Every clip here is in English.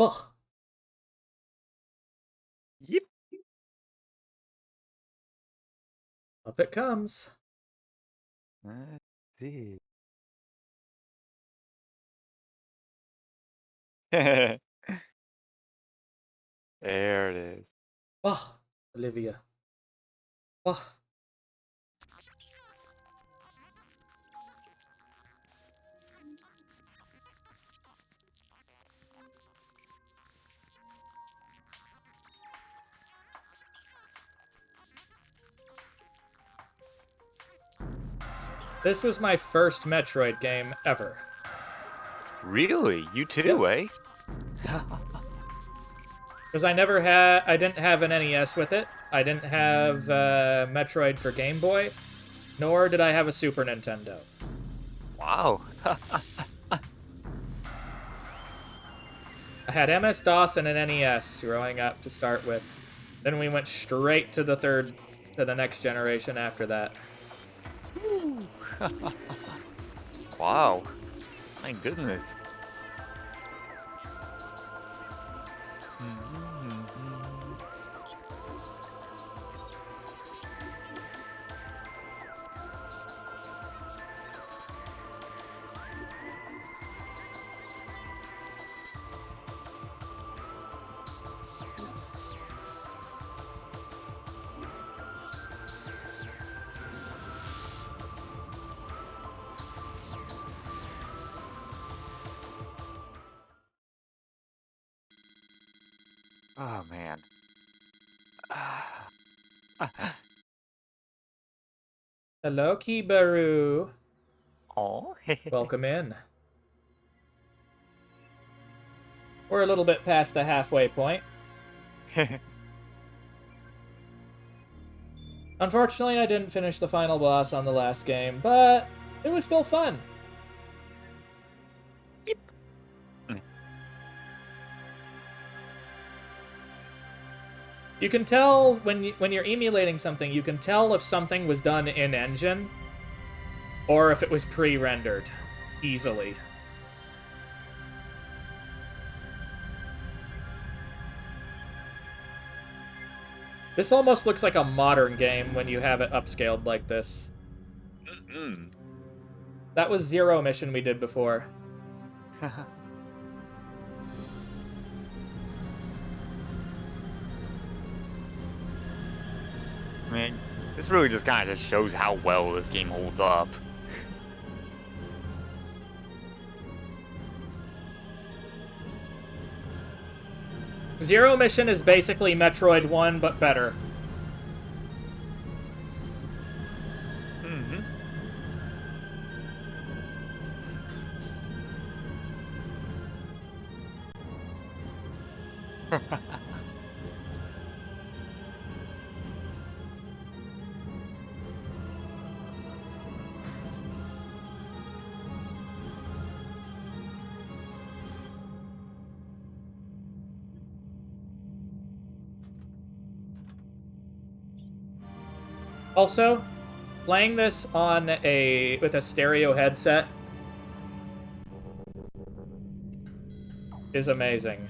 Ugh. Yep. Up it comes. Let's see. There it is. Ugh. Olivia. Ugh. This was my first Metroid game ever. Really? You too, eh? Because I didn't have an NES with it. I didn't have Metroid for Game Boy, nor did I have a Super Nintendo. Wow. I had MS-DOS and an NES growing up to start with. Then we went straight to the next generation after that. Wow. My goodness. Oh, man. Hello, Kibaru. Oh. Welcome in. We're a little bit past the halfway point. Unfortunately, I didn't finish the final boss on the last game, but it was still fun. Yep. You can tell when you're emulating something, you can tell if something was done in engine or if it was pre-rendered easily. This almost looks like a modern game when you have it upscaled like this. That was Zero Mission we did before. Man, this really just kind of just shows how well this game holds up. Zero Mission is basically Metroid 1, but better. Also, playing this on with a stereo headset is amazing.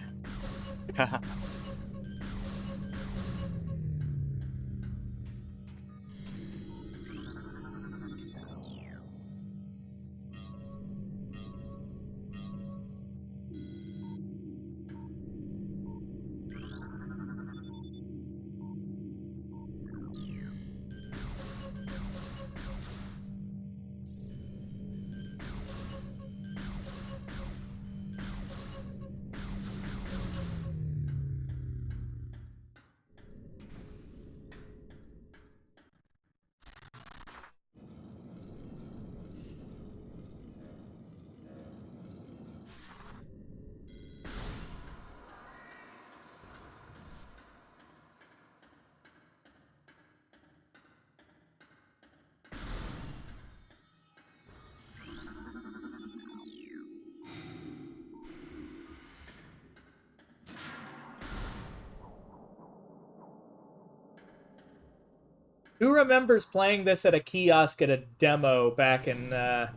Who remembers playing this at a kiosk at a demo back in the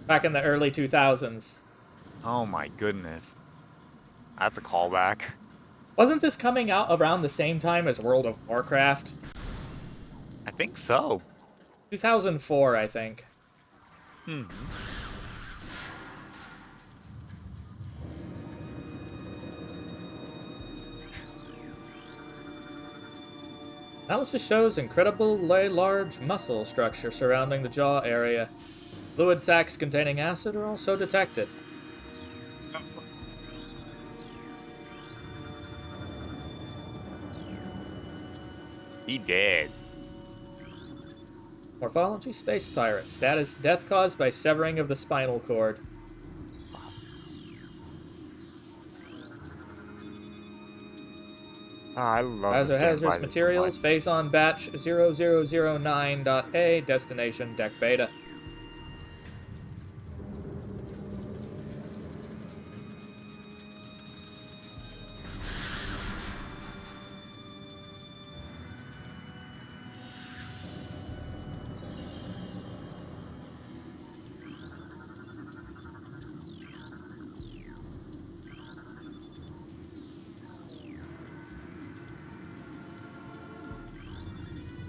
early 2000s? Oh my goodness. That's a callback. Wasn't this coming out around the same time as World of Warcraft? I think so. 2004, I think. Hmm. Analysis shows incredibly large muscle structure surrounding the jaw area. Fluid sacs containing acid are also detected. He did. Morphology: Space Pirate. Status: death caused by severing of the spinal cord. Oh, I love the Hazardous standby materials: phase on batch 0009.A, destination deck beta.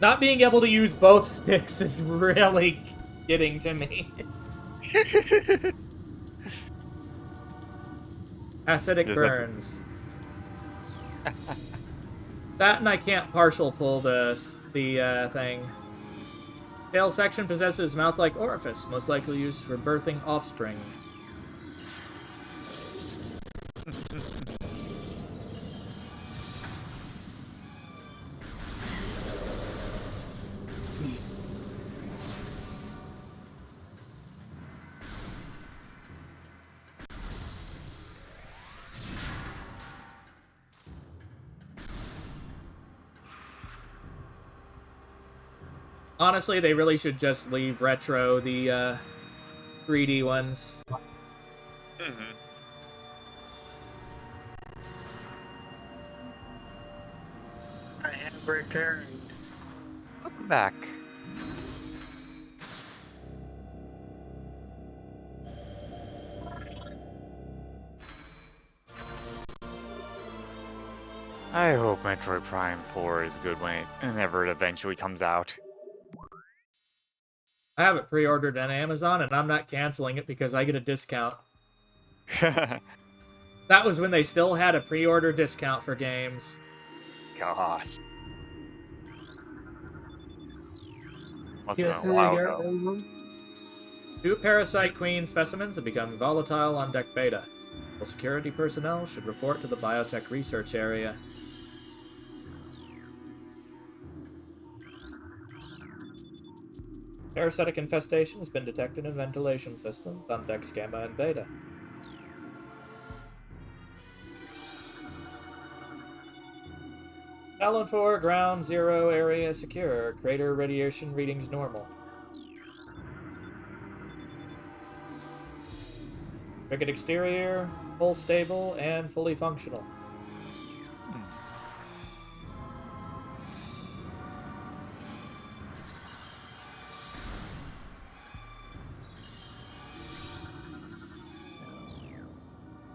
Not being able to use both sticks is really getting to me. Acidic Just like, burns. That and I can't partial pull the thing. Tail section possesses mouth-like orifice, most likely used for birthing offspring. Honestly, they really should just leave retro the 3D ones. mm-hmm. I have returned. Welcome back. I hope Metroid Prime 4 is good whenever it eventually comes out. I have it pre-ordered on Amazon, and I'm not canceling it because I get a discount. That was when they still had a pre-order discount for games. Gosh. Must have Yes, been a I while got ago. one. 2 Parasite Queen specimens have become volatile on deck beta. All security personnel should report to the biotech research area. Parasitic infestation has been detected in ventilation systems on decks Gamma and Beta. Talon 4, ground 0 area secure. Crater radiation readings normal. Frigate exterior, full stable, and fully functional.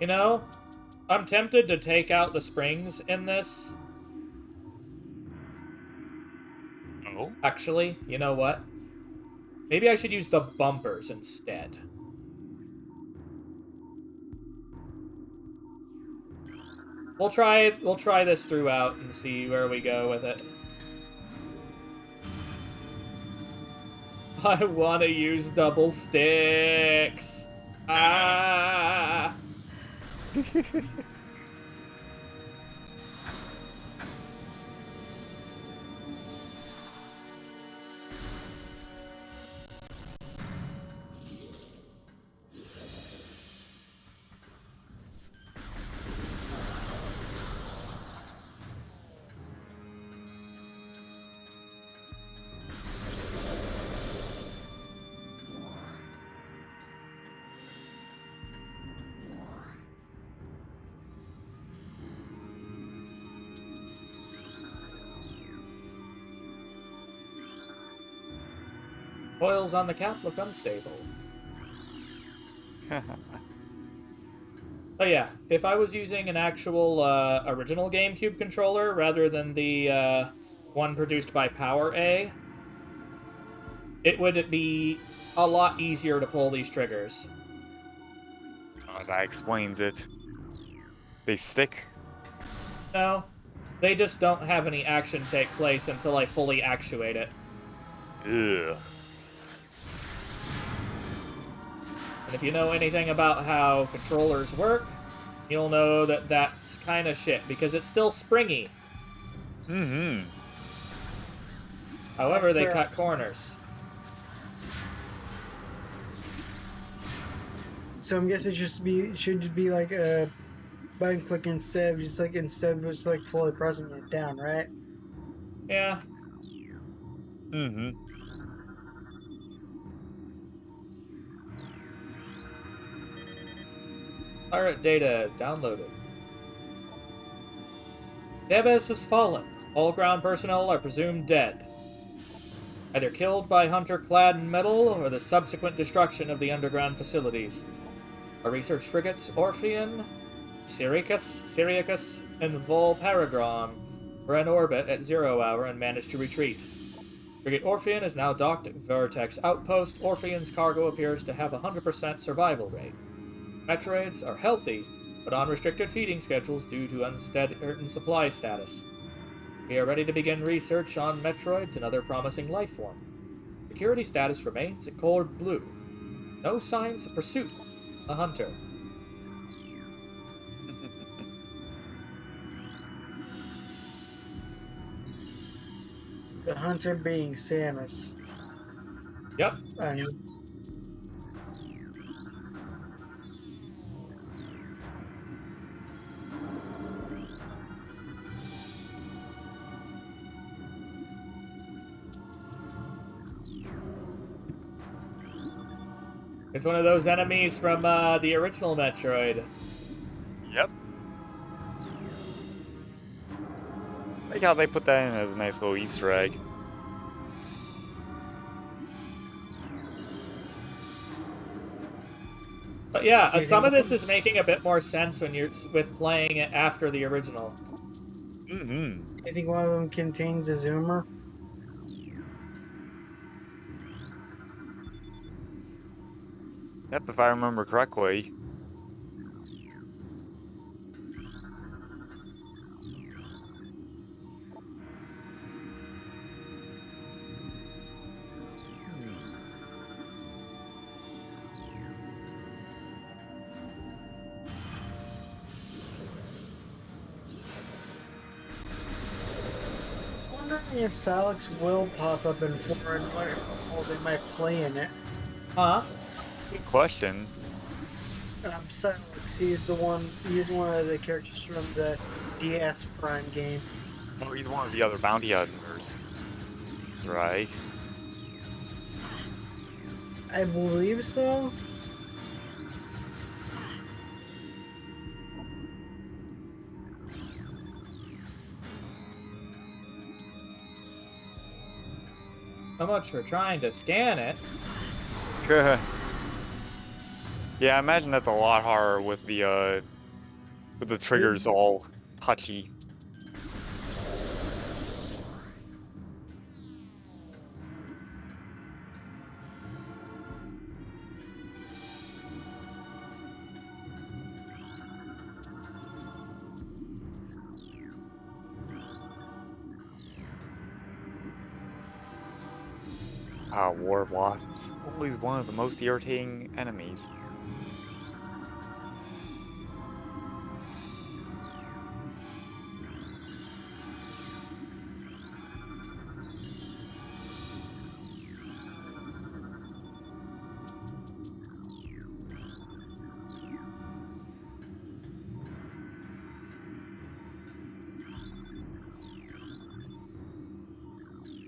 You know, I'm tempted to take out the springs in this. Oh? Actually, you know what? Maybe I should use the bumpers instead. We'll try this throughout and see where we go with it. I want to use double sticks. Ah. Coils on the cap look unstable. Oh yeah, if I was using an actual original GameCube controller rather than the one produced by Power A, it would be a lot easier to pull these triggers. That explains it. They stick. No, they just don't have any action take place until I fully actuate it. Ugh. And if you know anything about how controllers work, you'll know that that's kind of shit, because it's still springy. Mm-hmm. However, That's they where- cut corners. So I'm guessing it should just be like a button click instead of just fully pressing it down, right? Yeah. Mm-hmm. Pirate data downloaded. Debes has fallen. All ground personnel are presumed dead, either killed by Hunter clad in metal or the subsequent destruction of the underground facilities. Our research frigates Orpheon, Syricus, and Vol Paragon were in orbit at 0 hour and managed to retreat. Frigate Orpheon is now docked at Vertex Outpost. Orpheon's cargo appears to have a 100% survival rate. Metroids are healthy, but on restricted feeding schedules due to uncertain supply status. We are ready to begin research on Metroids and other promising life forms. Security status remains at Code Blue. No signs of pursuit. A hunter. The hunter being Samus. Yep. It's one of those enemies from the original Metroid. Yep. Like how they put that in as a nice little Easter egg. But yeah, You some of think- this is making a bit more sense when you're with playing it after the original. Mm-hmm. I think one of them contains a zoomer. Yep, if I remember correctly. I'm wondering if Salix will pop up in 4 and what role they might play in it. Huh? Good question. Salix, he's one of the characters from the DS Prime game. Oh, he's one of the other bounty hunters. Right. I believe so. So much for trying to scan it. Yeah, I imagine that's a lot harder with the triggers all touchy. War wasps. Always one of the most irritating enemies.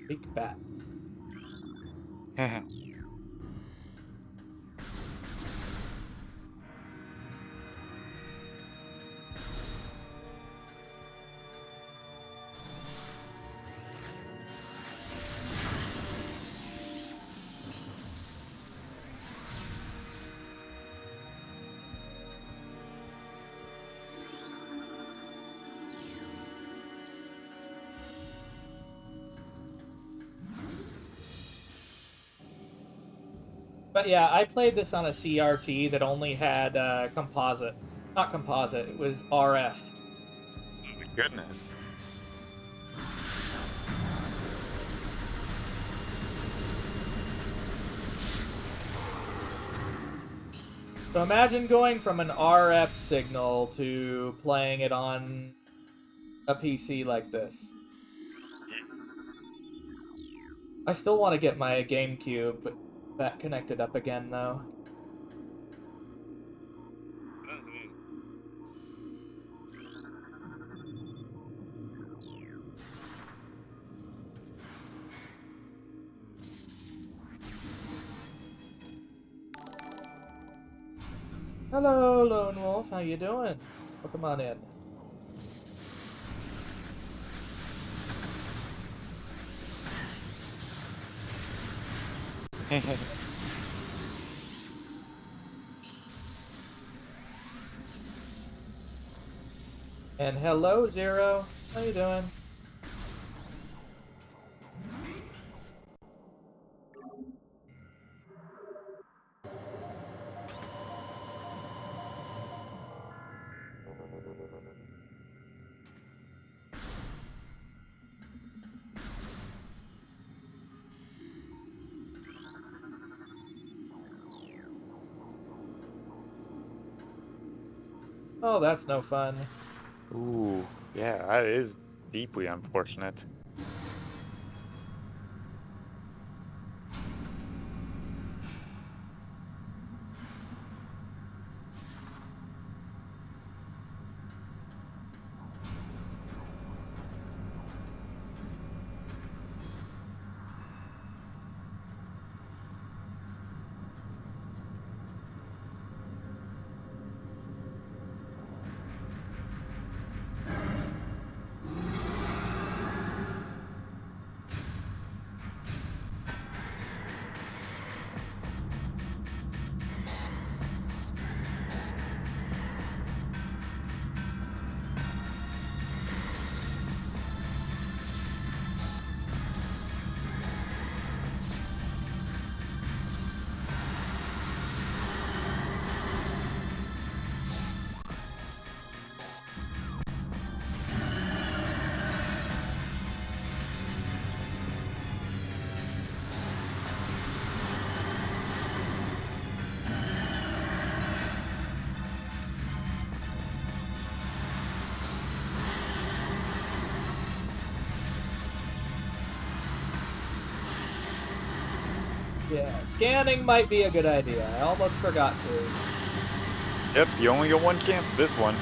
Big bats. But yeah, I played this on a CRT that only had composite. Not composite, it was RF. Oh my goodness. So imagine going from an RF signal to playing it on a PC like this. I still want to get my GameCube back connected up again, though. Hello, Lone Wolf. How you doing? Welcome on in. And hello, Zero. How you doing? Oh, that's no fun. Ooh, yeah, that is deeply unfortunate. Yeah, scanning might be a good idea. I almost forgot to. Yep, you only get one chance for this one.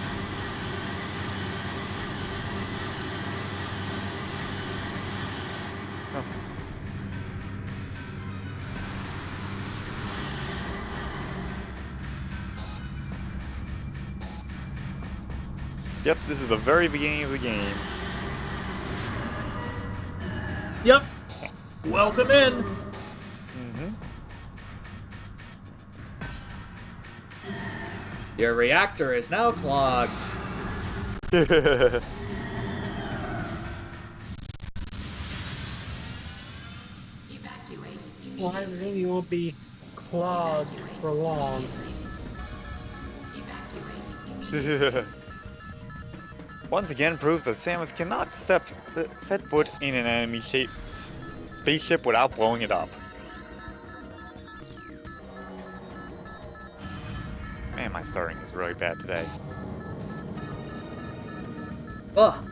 Huh. Yep, this is the very beginning of the game. Yep. Welcome in. Mm-hmm. Your reactor is now clogged. Well, I really won't be clogged for long. Once again proves that Samus cannot set foot in an enemy spaceship without blowing it up. Man, my starting is really bad today. Ugh.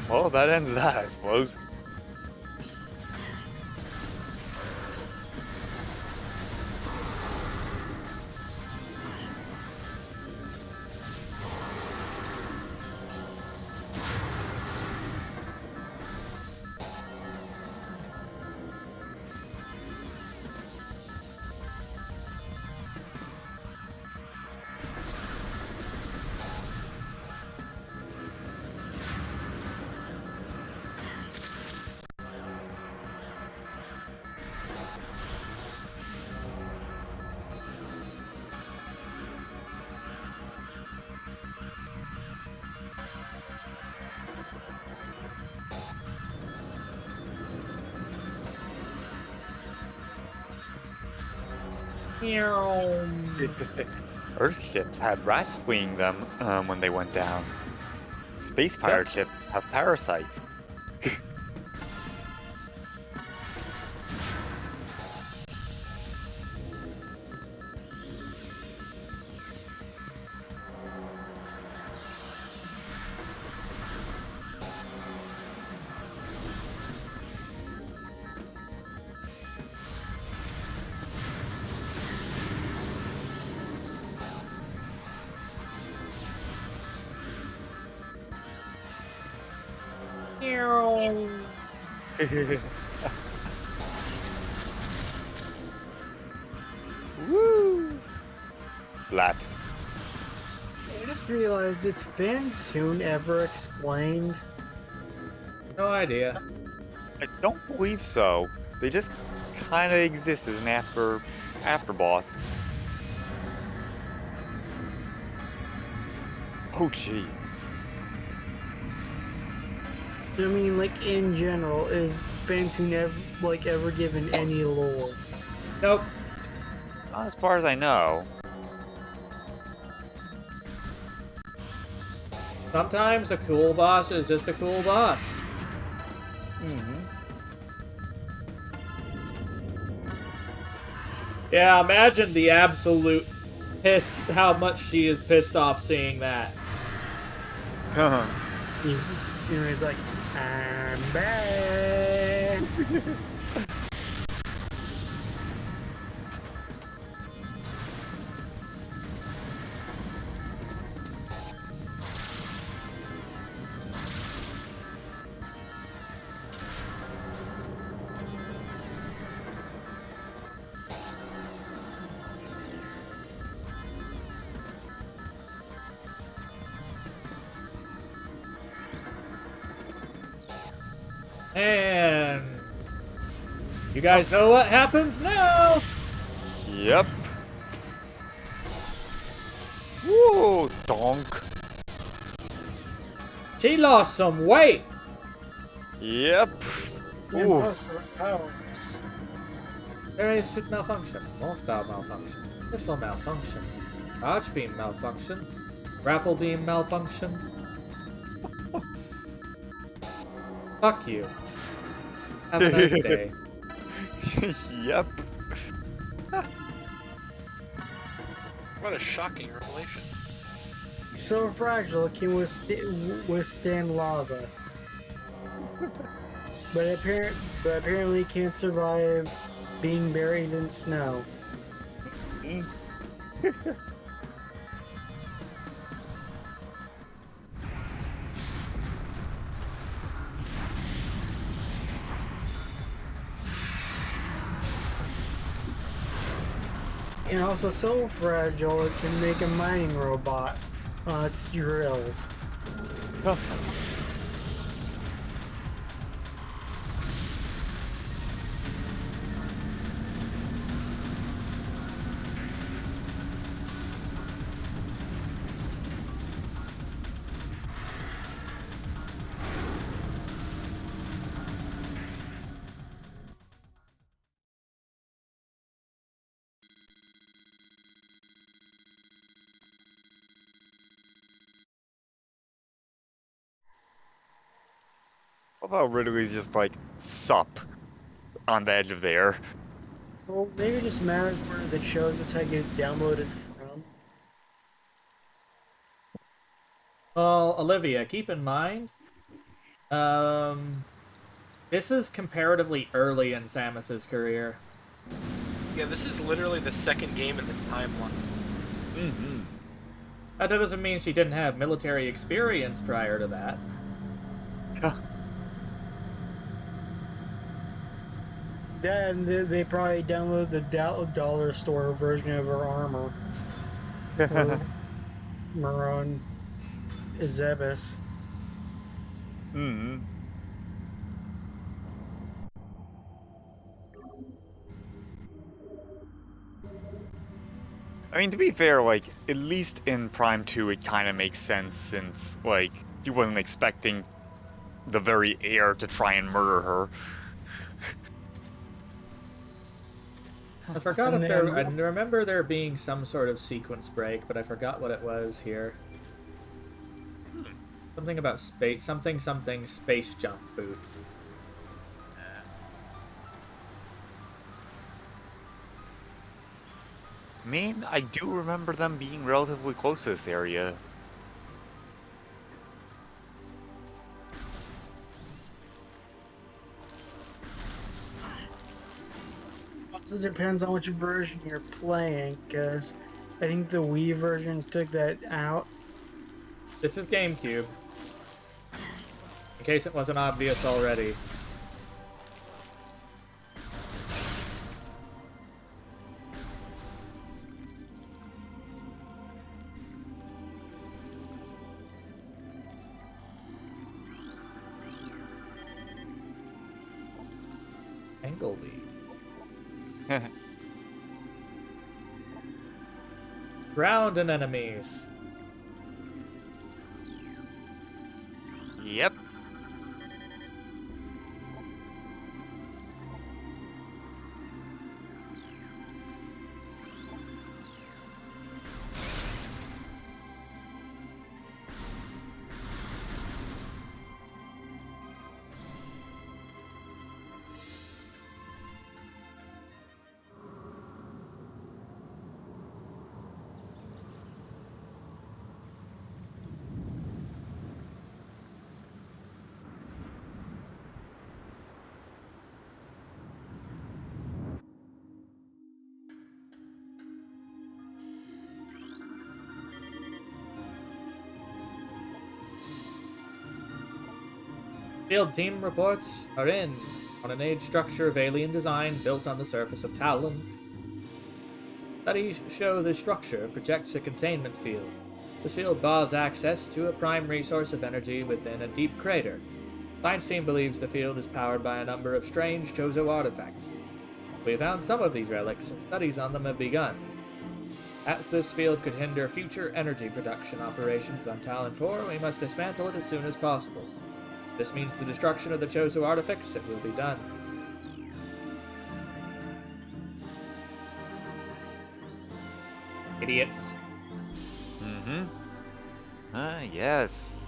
Well, that ends that, I suppose. Earth ships had rats fleeing them when they went down. Space pirate ships have parasites. Woo! Flat. I just realized, is Fantoon ever explained? No idea. I don't believe so. They just kind of exist as an after boss. Oh gee. I mean, like, in general, is Fantoon ever given any lore? Nope. Not as far as I know. Sometimes a cool boss is just a cool boss. Yeah, imagine the absolute how much she is pissed off seeing that. He's like, I'm back. And you guys know what happens now? Yep. Woo, donk. She lost some weight. Yep. And Ooh. plus her powers. Various should malfunction. Morph bow malfunction. Missile malfunction. Dodge beam malfunction. Grapple beam malfunction. Fuck you. Have a nice day. Yep. What a shocking revelation. So fragile it can withstand lava. But apparently can't survive being buried in snow. And also so fragile it can make a mining robot on its drills. How about Ridley's just like sup on the edge of there? Well, maybe it just matters where the Chosen tag is downloaded from. Well, Olivia, keep in mind, this is comparatively early in Samus's career. Yeah, this is literally the second game in the timeline. Mm-hmm. That doesn't mean she didn't have military experience prior to that. Yeah, and they probably downloaded the dollar store version of her armor. Maron Izebis. Mm-hmm. I mean, to be fair, like, at least in Prime 2, it kind of makes sense since, like, he wasn't expecting the very heir to try and murder her. I forgot And if there. I then- remember there being some sort of sequence break, but I forgot what it was here. Something about space. Something space jump boots. I mean, I do remember them being relatively close to this area. Also depends on which version you're playing, because I think the Wii version took that out. This is GameCube. In case it wasn't obvious already. Angleby. Ground and enemies. Yep. Field team reports are in on an age structure of alien design built on the surface of Talon. Studies show the structure projects a containment field. This field bars access to a prime resource of energy within a deep crater. Science team believes the field is powered by a number of strange Chozo artifacts. We have found some of these relics, and studies on them have begun. As this field could hinder future energy production operations on Talon 4, we must dismantle it as soon as possible. This means the destruction of the Chozo artifacts. It will be done. Idiots. Mm-hmm. Yes.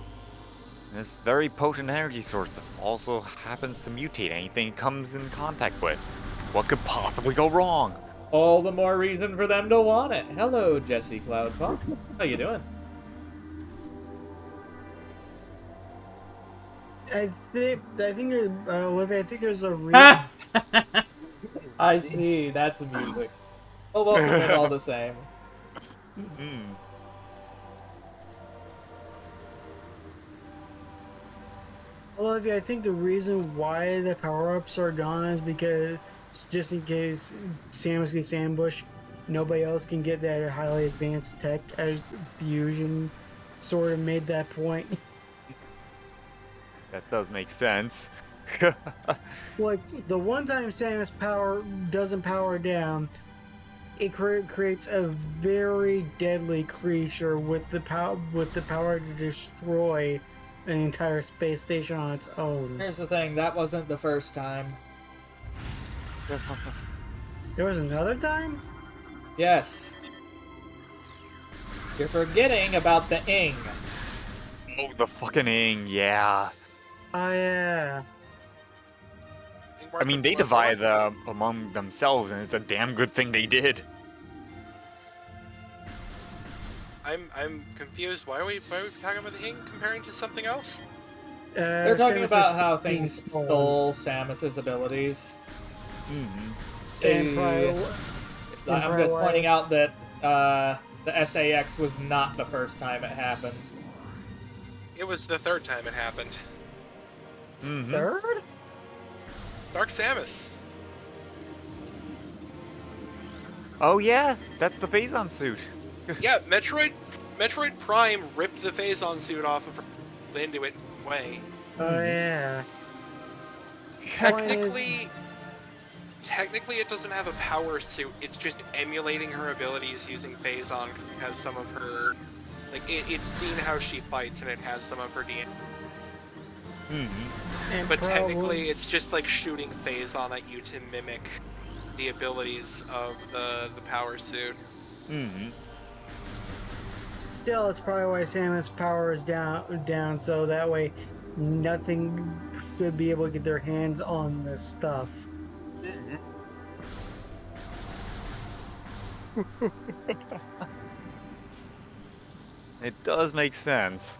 This very potent energy source that also happens to mutate anything it comes in contact with. What could possibly go wrong? All the more reason for them to want it. Hello, Jesse Cloudpop. How you doing? I think, Olivia, I think there's a reason. I see. That's the music. Well, welcome in all the same. Hmm. Olivia, I think the reason why the power-ups are gone is because just in case Samus gets ambushed, nobody else can get that highly advanced tech, as Fusion sort of made that point. That does make sense. Like, the one time Samus doesn't power down, it creates a very deadly creature with the power to destroy an entire space station on its own. Here's the thing. That wasn't the first time. There was another time? Yes. You're forgetting about the Ing. Oh, the fucking Ing, yeah. Oh, yeah. I mean, they divide them among themselves, and it's a damn good thing they did. I'm confused. Why are we talking about the ink comparing to something else? They're talking Samus about is how being things stole Samus's abilities. Mm-hmm. And I'm just pointing out that the SAX was not the first time it happened. It was the third time it happened. Mm-hmm. Third? Dark Samus. Oh yeah, that's the Phazon suit. Yeah, Metroid Prime ripped the Phazon suit off of her Intuit way. Oh, yeah. Technically, it doesn't have a power suit. It's just emulating her abilities using Phazon. It has some of her, like it's seen how she fights, and it has some of her DNA. Mm-hmm. And But technically, it's just like shooting Phazon at you to mimic the abilities of the power suit. Mm-hmm. Still, it's probably why Samus' power is down, so that way nothing should be able to get their hands on this stuff. It does make sense.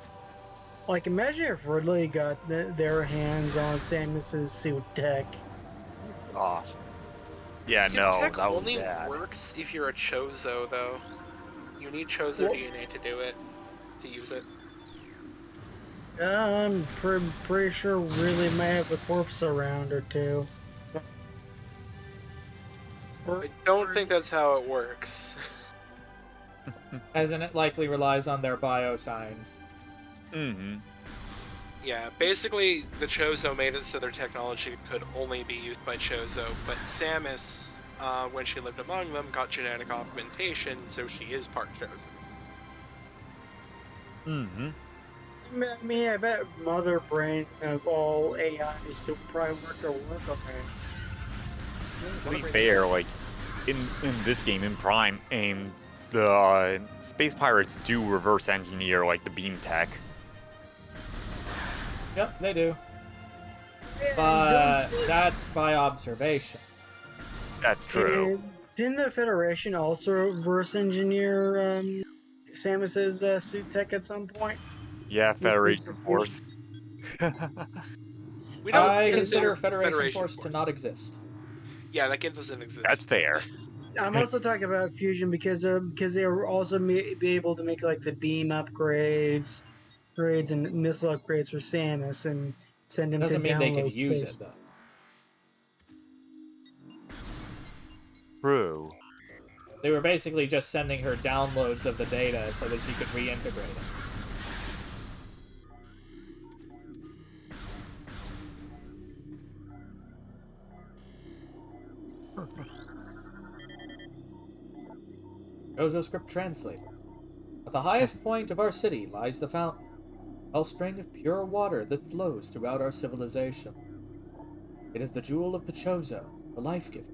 Like, imagine if Ridley got their hands on Samus's suit tech. Oh. Yeah, Suit no, tech that was only bad. works if you're a Chozo, though. You need Chozo Well- DNA to do it, to use it. I'm pretty sure Ridley might have a corpse around or two. I don't think that's how it works. As in, it likely relies on their biosigns. Mm-hmm. Yeah, basically the Chozo made it so their technology could only be used by Chozo, but Samus, when she lived among them, got genetic augmentation, so she is part Chozo. Mm-hmm. I mean, I bet Mother Brain of all AIs could probably work their work on it. To be fair, like in this game in Prime, the space pirates do reverse engineer like the beam tech. Yep, they do. And But that's by observation. That's true. Didn't the Federation also reverse engineer Samus's suit tech at some point? Yeah, Federation Force. We don't I consider consider Federation Force to not exist. Yeah, that game doesn't exist. That's fair. I'm also talking about Fusion because they were also be able to make like the beam upgrades, and missile upgrades for Samus and send him Doesn't to mean they download could use stations. it, though. True. They were basically just sending her downloads of the data so that she could reintegrate it. Gozo script translated. At the highest point of our city lies the fountain, a wellspring of pure water that flows throughout our civilization. It is the jewel of the Chozo, the life-giver.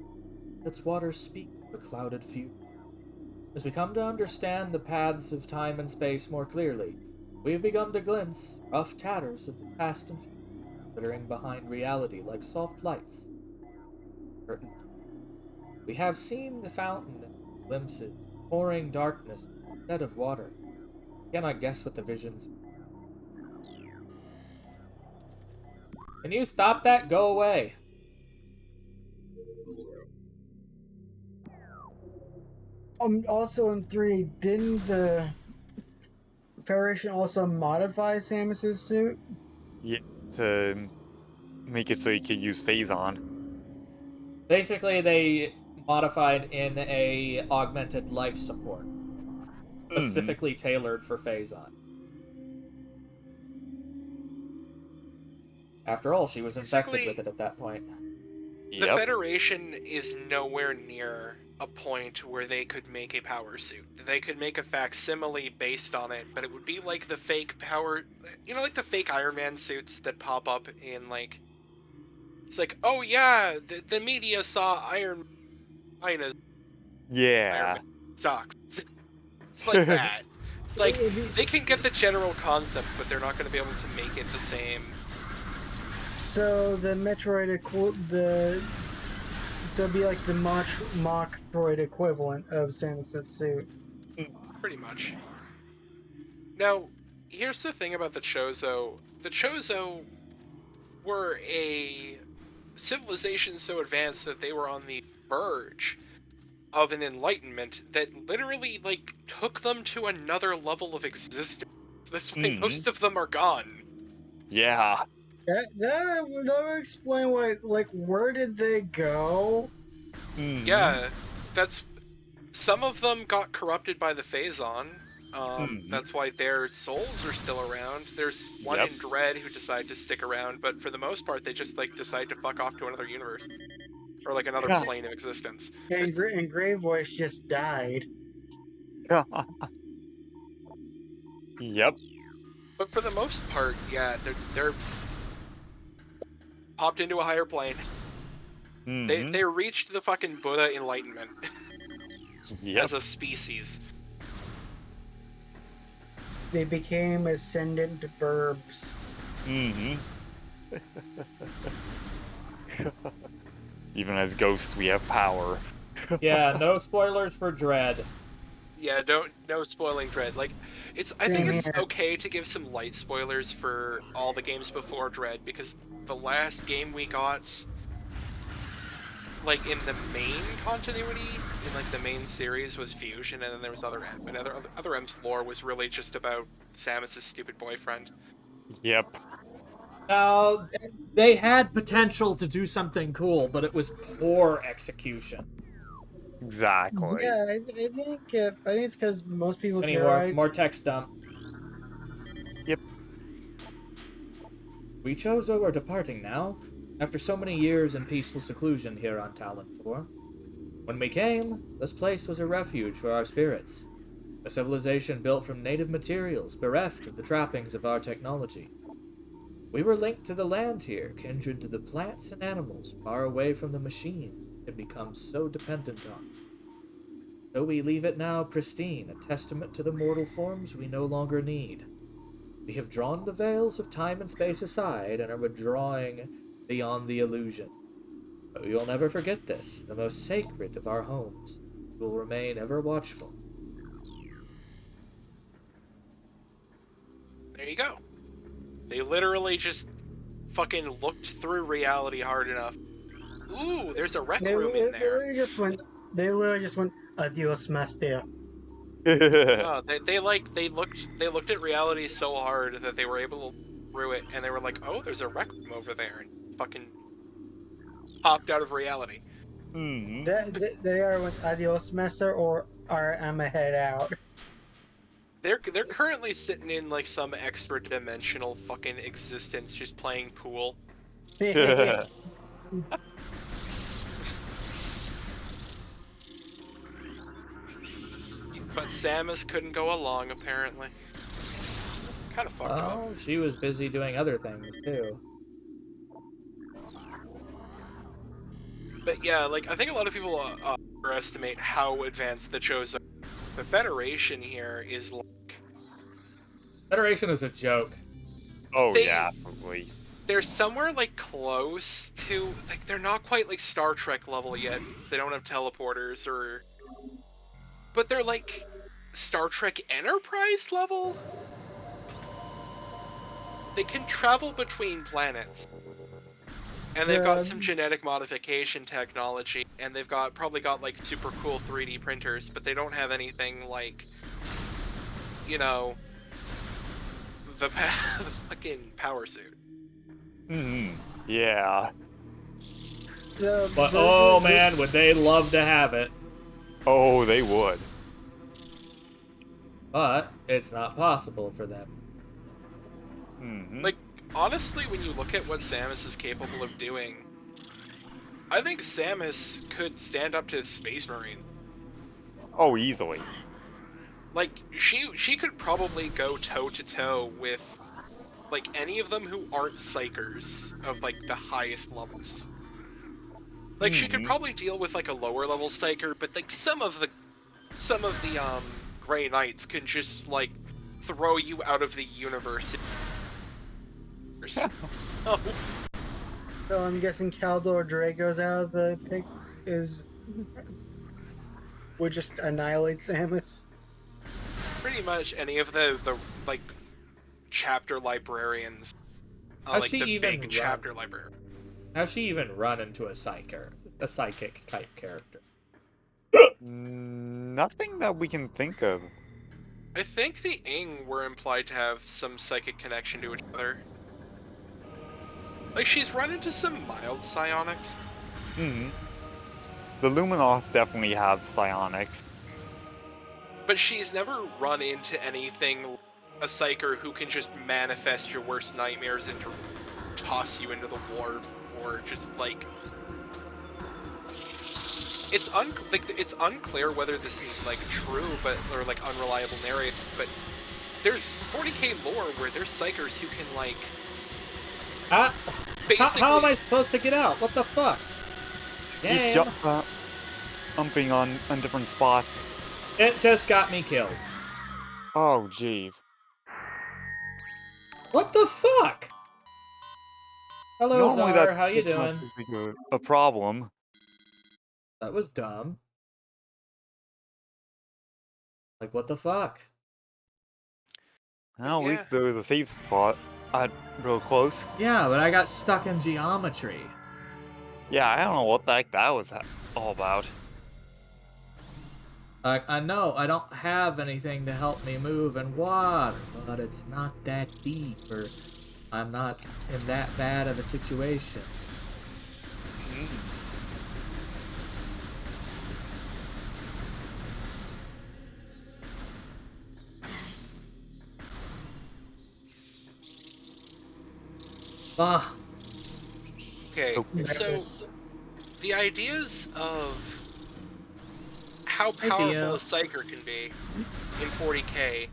Its waters speak of a clouded future. As we come to understand the paths of time and space more clearly, we have begun to glimpse rough tatters of the past and future, glittering behind reality like soft lights. Curtain. We have seen the fountain in glimpses, pouring darkness instead of water. We cannot guess what the visions mean. Can you stop that? Go away. Also in 3, didn't the Federation also modify Samus's suit? Yeah, to make it so you could use Phazon. Basically, they modified in a augmented life support, specifically tailored for Phazon. After all, she was infected with it at that point. The Yep. Federation is nowhere near a point where they could make a power suit. They could make a facsimile based on it, but it would be like the fake power, like the fake Iron Man suits that pop up in like. It's like, oh yeah, the media saw Iron Man Yeah. sucks. It's like that. It's like they can get the general concept, but they're not going to be able to make it the same. So the Metroid so it'd be like the mock droid equivalent of Samus's suit. Pretty much. Now, here's the thing about the Chozo. The Chozo were a civilization so advanced that they were on the verge of an enlightenment that literally, like, took them to another level of existence. That's why most of them are gone. Yeah. That would explain why. Like, where did they go? Yeah, that's... Some of them got corrupted by the Phazon. That's why their souls are still around. There's one in Dread who decided to stick around, but for the most part, they just, like, decide to fuck off to another universe. Or, like, another plane of existence. And Grey Voice just died. Yep. But for the most part, yeah, they're popped into a higher plane. They reached the fucking Buddha enlightenment Yep. as a species. They became ascendant burbs. Even as ghosts, we have power. Yeah, no spoilers for Dread. Yeah, no spoiling Dread. Like, I think Same it's here. okay to give some light spoilers for all the games before Dread, because the last game we got, like, in the main continuity, in like the main series, was Fusion, and then there was Other M, and Other M's lore was really just about Samus's stupid boyfriend. Yep. Now, they had potential to do something cool, but it was poor execution. Exactly. Yeah, I think it's because most people Any theorize. more text dump. Yep. We Chozo are departing now, after so many years in peaceful seclusion here on Talon 4. When we came, this place was a refuge for our spirits. A civilization built from native materials, bereft of the trappings of our technology. We were linked to the land here, kindred to the plants and animals, far away from the machines we had become so dependent on. So we leave it now pristine, a testament to the mortal forms we no longer need. We have drawn the veils of time and space aside and are withdrawing beyond the illusion. But we will never forget this, the most sacred of our homes. We will remain ever watchful. There you go. They literally just fucking looked through reality hard enough. Ooh, there's a rec room in there. They literally just went, adios, master. No, they looked at reality so hard that they were able to look through it, and they were like, oh, there's a rec room over there, and fucking popped out of reality. They are went, adios, master, or I'm a head out. They're currently sitting in like some extra dimensional fucking existence, just playing pool. But Samus couldn't go along, apparently. Kind of fucked up. Oh, she was busy doing other things, too. But yeah, like, I think a lot of people underestimate how advanced the Chozo. The Federation here is like... Federation is a joke. Oh, yeah, absolutely. They're somewhere, like, close to... Like, they're not quite, like, Star Trek level yet. They don't have teleporters or... But they're, like, Star Trek Enterprise level? They can travel between planets. And they've got some genetic modification technology, and they've probably got like super cool 3D printers, but they don't have anything like, you know, the fucking power suit. Yeah. But oh man, would they love to have it. Oh, they would. But it's not possible for them. Like, honestly, when you look at what Samus is capable of doing, I think Samus could stand up to Space Marine. Oh, easily. Like, she could probably go toe-to-toe with, like, any of them who aren't Psychers of, like, the highest levels. Like, she could probably deal with, like, a lower-level Psycher, but, like, some of the Grey Knights can just, like, throw you out of the universe. So I'm guessing Caldor Drago's out of the pick would just annihilate Samus. pretty much any of the like chapter librarians, like the big chapter librarian. How's she even run into a psychic type character? Nothing that we can think of. I think the Ing were implied to have some psychic connection to each other. Like, she's run into some mild psionics. The Luminoth definitely have psionics. But she's never run into anything, a psyker who can just manifest your worst nightmares into toss you into the warp, or just, like... It's unclear whether this is, like, true, or, like, unreliable narrative, but there's 40k lore where there's psychers who can, like... How am I supposed to get out? What the fuck? Damn. Keep jumping on different spots. It just got me killed. Oh, jeez. What the fuck? Hello, Normally Czar. How you that's not doing? a problem. That was dumb. Like, what the fuck? Well, at Yeah. least there was a safe spot. Real close. Yeah, but I got stuck in geometry. Yeah, I don't know what the heck that was all about. I know I don't have anything to help me move in water, but it's not that deep, or I'm not in that bad of a situation. Ah, Okay, Okay. so the ideas of how Hey, powerful Theo. a psyker can be in 40k.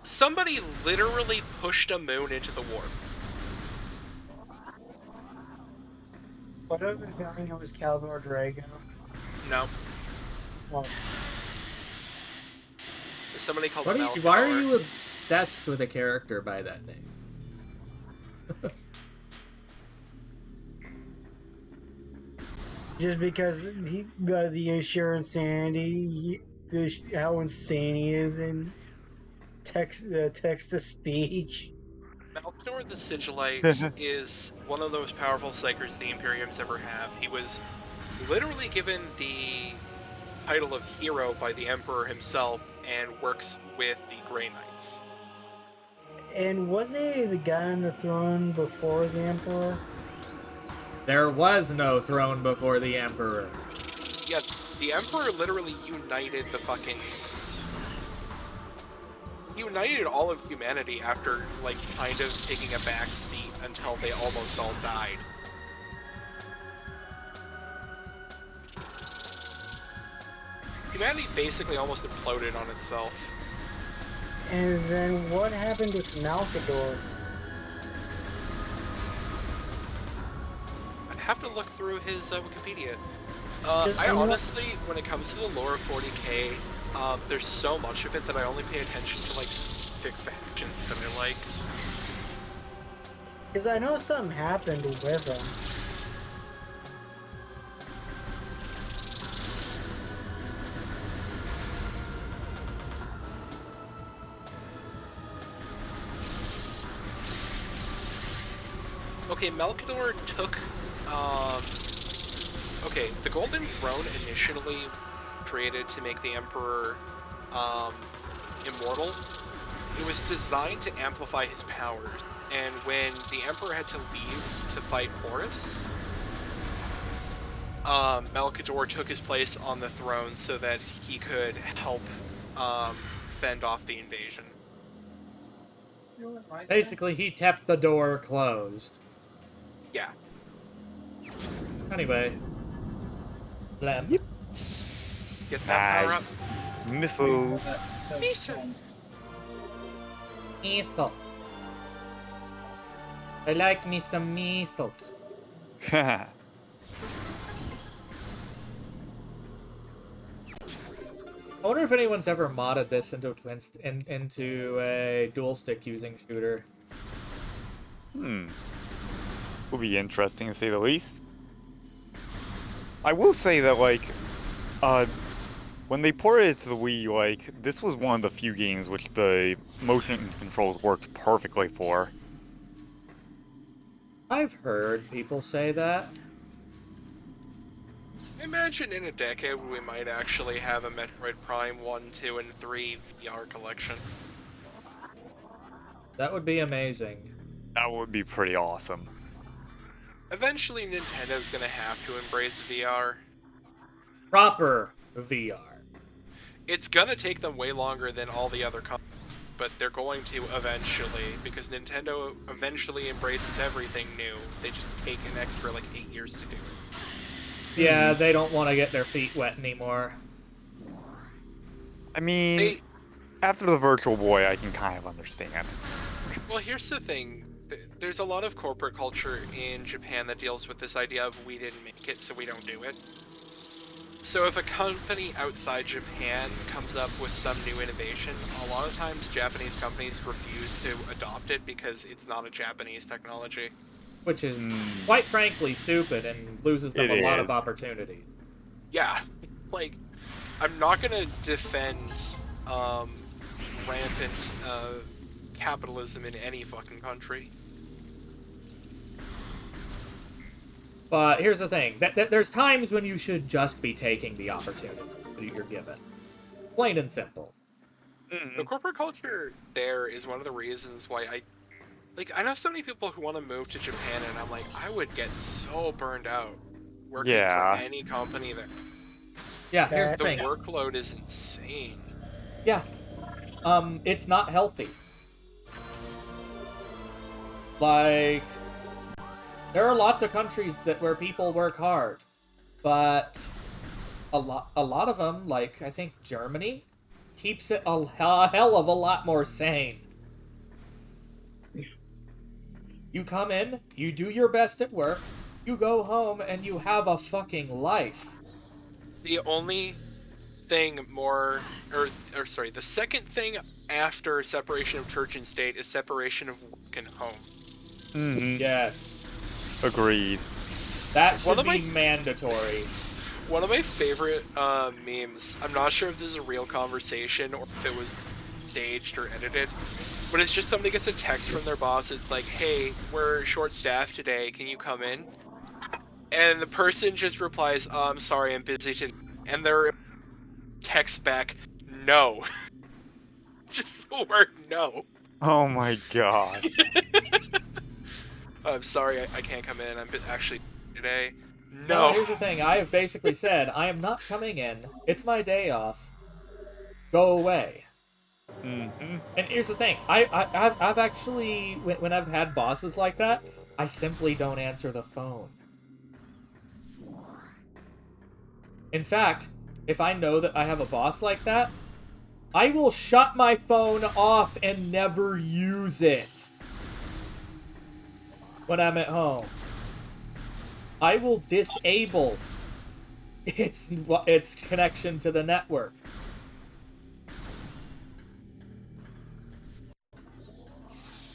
Somebody literally pushed a moon into the warp. What I've been feeling it was Caldor Drago. No, Well, there's somebody called why are Malkador. you obsessed with a character by that name? just because the insurance insanity, how insane he is in text to speech. Malkador the Sigillite is one of the most powerful psychers the Imperiums ever have. He was literally given the title of hero by the Emperor himself and works with the Grey Knights. And was he the guy on the throne before the Emperor? There was no throne before the Emperor. Yeah, the Emperor literally united the fucking... He united all of humanity after, like, kind of taking a back seat until they almost all died. Humanity basically almost imploded on itself. And then what happened with Malkador? I'd have to look through his Wikipedia. Just- I I'm not- honestly, when it comes to the lore of 40k, there's so much of it that I only pay attention to, like, specific factions that I like. Because I know something happened with him. Okay, Malkador took, okay, the Golden Throne initially created to make the Emperor, immortal. It was designed to amplify his powers, and when the Emperor had to leave to fight Horus, Malkador took his place on the throne so that he could help, fend off the invasion. Basically, he kept the door closed. Yeah. Anyway. Lem. Yep. Get that power Nice. up. Missiles. Decent. Missile. I like me some missiles. I wonder if anyone's ever modded this into a dual stick using shooter. Will be interesting to say the least. I will say that, like, when they ported it to the Wii, like, this was one of the few games which the motion controls worked perfectly for. I've heard people say that. Imagine in a decade we might actually have a Metroid Prime 1, 2, and 3 VR collection. That would be amazing. That would be pretty awesome. Eventually Nintendo's gonna have to embrace VR. Proper VR. It's gonna take them way longer than all the other companies, but they're going to eventually, because Nintendo eventually embraces everything new. They just take an extra, like, 8 years to do it. Yeah, they don't want to get their feet wet anymore. I mean, after the Virtual Boy, I can kind of understand. Well, here's the thing. there's a lot of corporate culture in Japan that deals with this idea of we didn't make it, so we don't do it. So if a company outside Japan comes up with some new innovation, a lot of times Japanese companies refuse to adopt it because it's not a Japanese technology. Which is, quite frankly, stupid and loses them It a lot of is. opportunities. Yeah, like, I'm not gonna defend rampant capitalism in any fucking country. But here's the thing. There's times when you should just be taking the opportunity that you're given. Plain and simple. The corporate culture there is one of the reasons why I know so many people who want to move to Japan, and I'm like, I would get so burned out working Yeah. for any company there. Yeah, here's the The thing. workload is insane. Yeah. It's not healthy. Like, there are lots of countries where people work hard, but a lot of them, like I think Germany, keeps it a hell of a lot more sane. You come in, you do your best at work, you go home, and you have a fucking life. The only thing more, or sorry, the second thing after separation of church and state is separation of work and home. Yes. Agreed. That should be mandatory. One of my favorite memes, I'm not sure if this is a real conversation or if it was staged or edited, but it's just somebody gets a text from their boss. It's like, hey, we're short-staffed today. Can you come in? And the person just replies, oh, I'm sorry, I'm busy today. And their text back, no. Just the word no. Oh my god. I'm sorry, I can't come in. I'm actually today. No, No. here's the thing. I have basically said, I am not coming in. It's my day off. Go away. And here's the thing. I've actually, when I've had bosses like that, I simply don't answer the phone. In fact, if I know that I have a boss like that, I will shut my phone off and never use it when I'm at home. I will disable its connection to the network.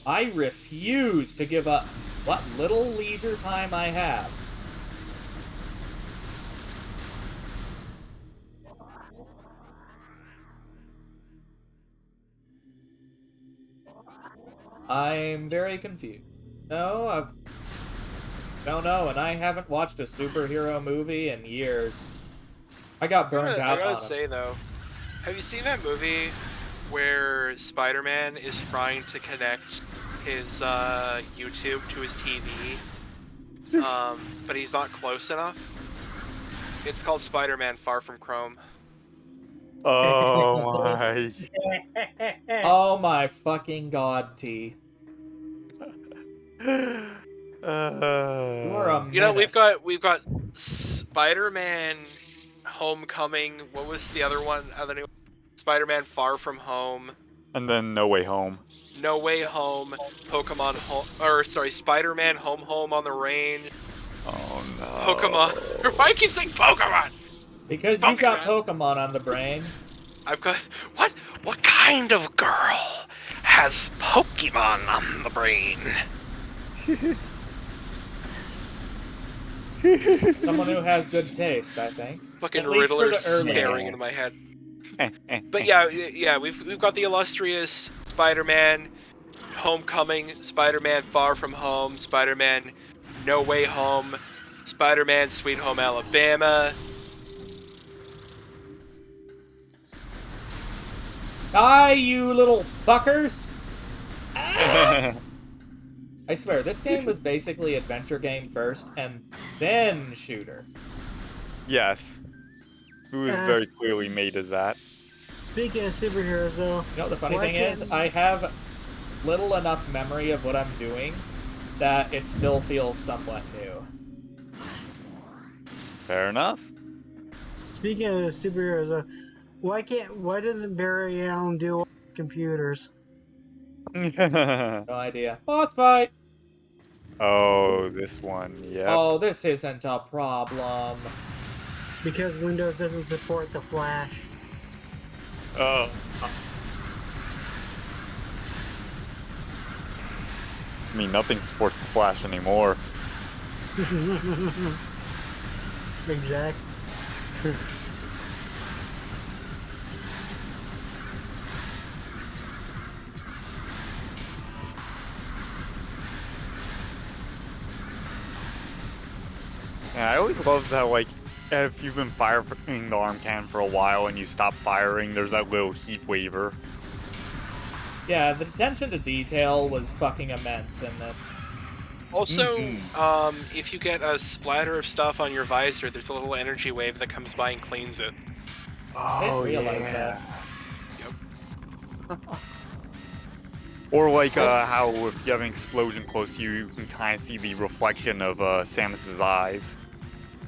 I refuse to give up what little leisure time I have. I'm very confused. No, I don't know, and I haven't watched a superhero movie in years. I got burned out I on gotta say, though, have you seen that movie where Spider-Man is trying to connect his YouTube to his TV, but he's not close enough? It's called Spider-Man Far From Chrome. Oh my. Oh my fucking god, T. You are a menace. You know, we've got Spider-Man Homecoming. What was the other one? Other new Spider-Man Far From Home. And then No Way Home. No Way Home. Pokemon Home, or sorry, Spider-Man Home on the Range. Oh no. Pokemon. Why do I keep saying Pokemon? Because you've got Pokemon on the brain. I've got what kind of girl has Pokemon on the brain? Someone who has good taste, I think. Fucking At least for Riddler the early staring days. into my head. But yeah, we've got the illustrious Spider-Man Homecoming, Spider-Man Far From Home, Spider-Man No Way Home, Spider-Man Sweet Home Alabama. Die, you little fuckers! I swear, this game was basically adventure game first, and then shooter. Yes. It was very clearly made as that. Speaking of superheroes, though, You know what the funny thing is? I have little enough memory of what I'm doing that it still feels somewhat new. Fair enough. speaking of superheroes, though, why doesn't Barry Allen do computers? No idea. Boss fight! Oh, this one. Yep. Oh, this isn't a problem. Because Windows doesn't support the Flash. Oh. I mean, nothing supports the Flash anymore. Exactly. Yeah, I always loved how, like, if you've been firing the arm cannon for a while and you stop firing, there's that little heat waver. Yeah, the attention to detail was fucking immense in this. Also, if you get a splatter of stuff on your visor, there's a little energy wave that comes by and cleans it. I didn't realize that. Yep. Or like how if you have an explosion close to you, you can kind of see the reflection of Samus's eyes.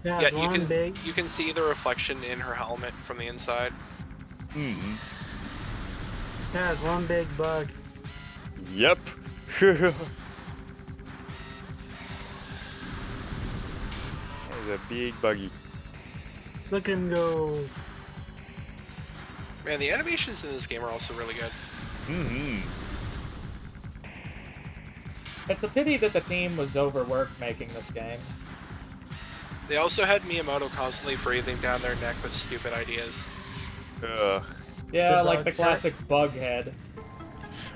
Yeah, Yeah, it's one big. you can see the reflection in her helmet from the inside. Mm-hmm. Yeah, it's one big bug. Yep. There's a big buggy. Look at him go. Man, the animations in this game are also really good. Mm-hmm. It's a pity that the team was overworked making this game. They also had Miyamoto constantly breathing down their neck with stupid ideas. Ugh. Yeah, The like bug the set. classic bug head.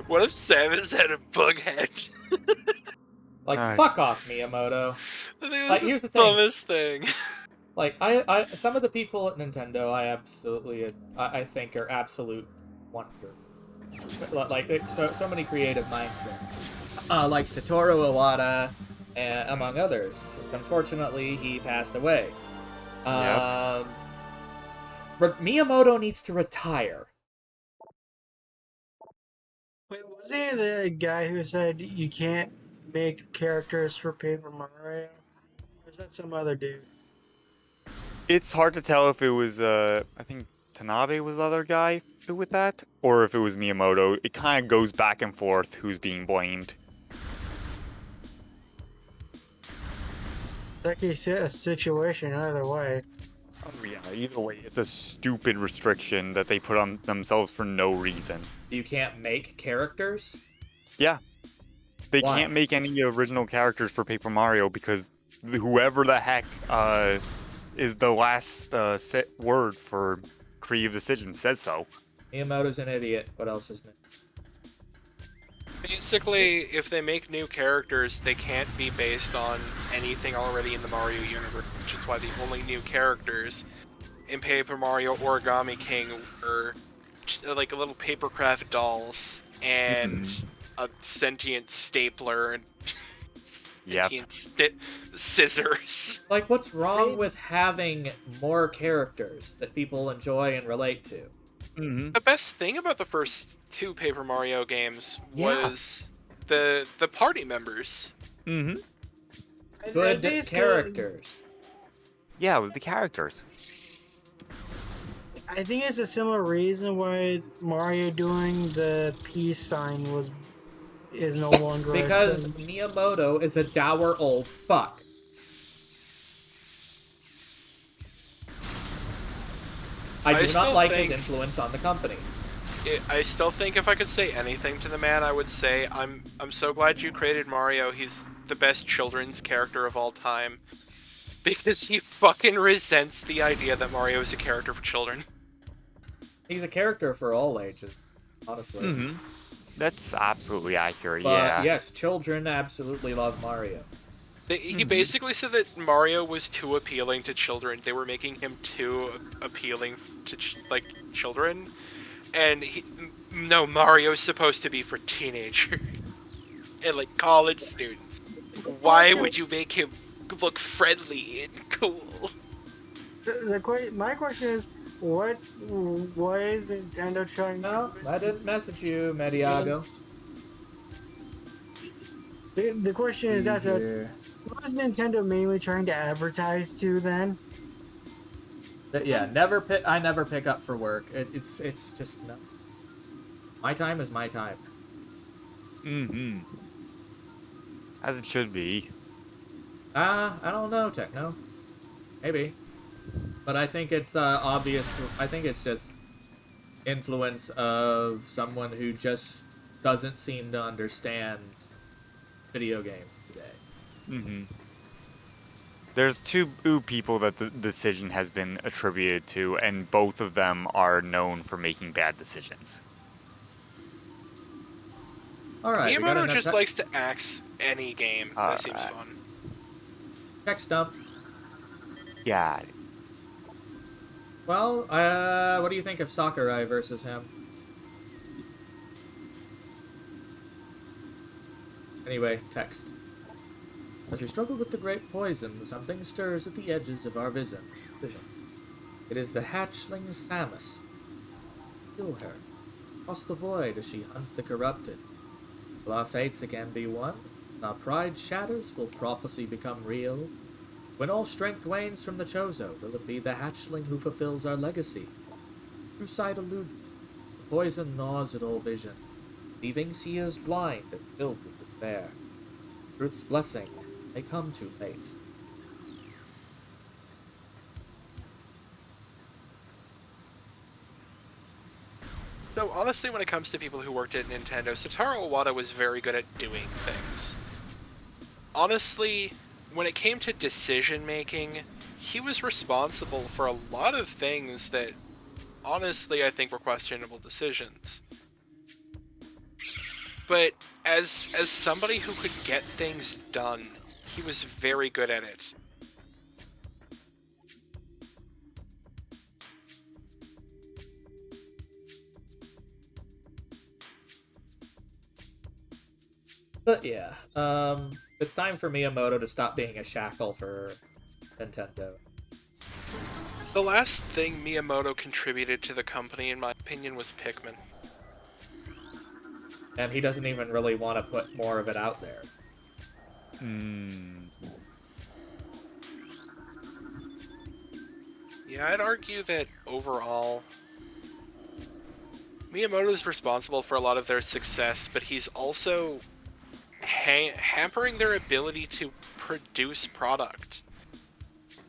What if Samus had a bug head? Like, Nice. fuck off, Miyamoto. I think Like, that's here's the the thing. dumbest thing. Like, some of the people at Nintendo, I think are absolute wonder. Like, so many creative minds there. Like Satoru Iwata, among others. Unfortunately, he passed away. Miyamoto needs to retire. Wait, was he the guy who said you can't make characters for Paper Mario? Or is that some other dude? It's hard to tell if it was I think Tanabe was the other guy with that, or if it was Miyamoto. It kind of goes back and forth who's being blamed. That could set a situation either way. Oh yeah, either way, it's a stupid restriction that they put on themselves for no reason. You can't make characters? Yeah. They Why? can't make any original characters for Paper Mario because whoever the heck is the last set word for creative decision says so. Miyamoto's an idiot. What else is new? Basically, if they make new characters, they can't be based on anything already in the Mario universe, which is why the only new characters in Paper Mario Origami King were like little papercraft dolls and a sentient stapler and sentient scissors. Like, what's wrong with having more characters that people enjoy and relate to? Mm-hmm. The best thing about the first two Paper Mario games Yeah. was the party members. Mm-hmm. Good Basically, characters. Yeah, with the characters. I think it's a similar reason why Mario doing the peace sign is no longer a Because thing. Miyamoto is a dour old fuck. I do not still like think- his influence on the company. I still think if I could say anything to the man, I would say I'm so glad you created Mario. He's the best children's character of all time. Because he fucking resents the idea that Mario is a character for children. He's a character for all ages, honestly. Mm-hmm. That's absolutely accurate, But yeah. yes, children absolutely love Mario. He basically said that Mario was too appealing to children. They were making him too appealing to children. And no, Mario's supposed to be for teenagers and like college students. Why would you make him look friendly and cool? My question is, what is Nintendo trying No, to I didn't message you, Mediago. The question is after what is Nintendo mainly trying to advertise to then? Yeah, I never pick up for work. It's just no. My time is my time. Mm-hmm. As it should be. I don't know, Techno. Maybe. But I think it's obvious. I think it's just influence of someone who just doesn't seem to understand video games today. Mm-hmm. There's two people that the decision has been attributed to, and both of them are known for making bad decisions. All right, we got Miyamoto another just likes to axe any game that seems Alright. fun. tech stump. Yeah. Well, what do you think of Sakurai versus him? Anyway, text. As we struggle with the great poison, something stirs at the edges of our vision. It is the hatchling Samus. Kill her. Cross the void as she hunts the corrupted. Will our fates again be one? When our pride shatters, will prophecy become real? When all strength wanes from the Chozo, will it be the hatchling who fulfills our legacy? True sight eludes them. The poison gnaws at all vision, leaving seers blind and filled with despair. Truth's blessing may come too late. So honestly, when it comes to people who worked at Nintendo, Satoru Iwata was very good at doing things. Honestly, when it came to decision making, he was responsible for a lot of things that honestly I think were questionable decisions. But as somebody who could get things done, he was very good at it. But yeah, it's time for Miyamoto to stop being a shackle for Nintendo. The last thing Miyamoto contributed to the company, in my opinion, was Pikmin. And he doesn't even really want to put more of it out there. Yeah, I'd argue that overall, Miyamoto is responsible for a lot of their success, but he's also hampering their ability to produce product.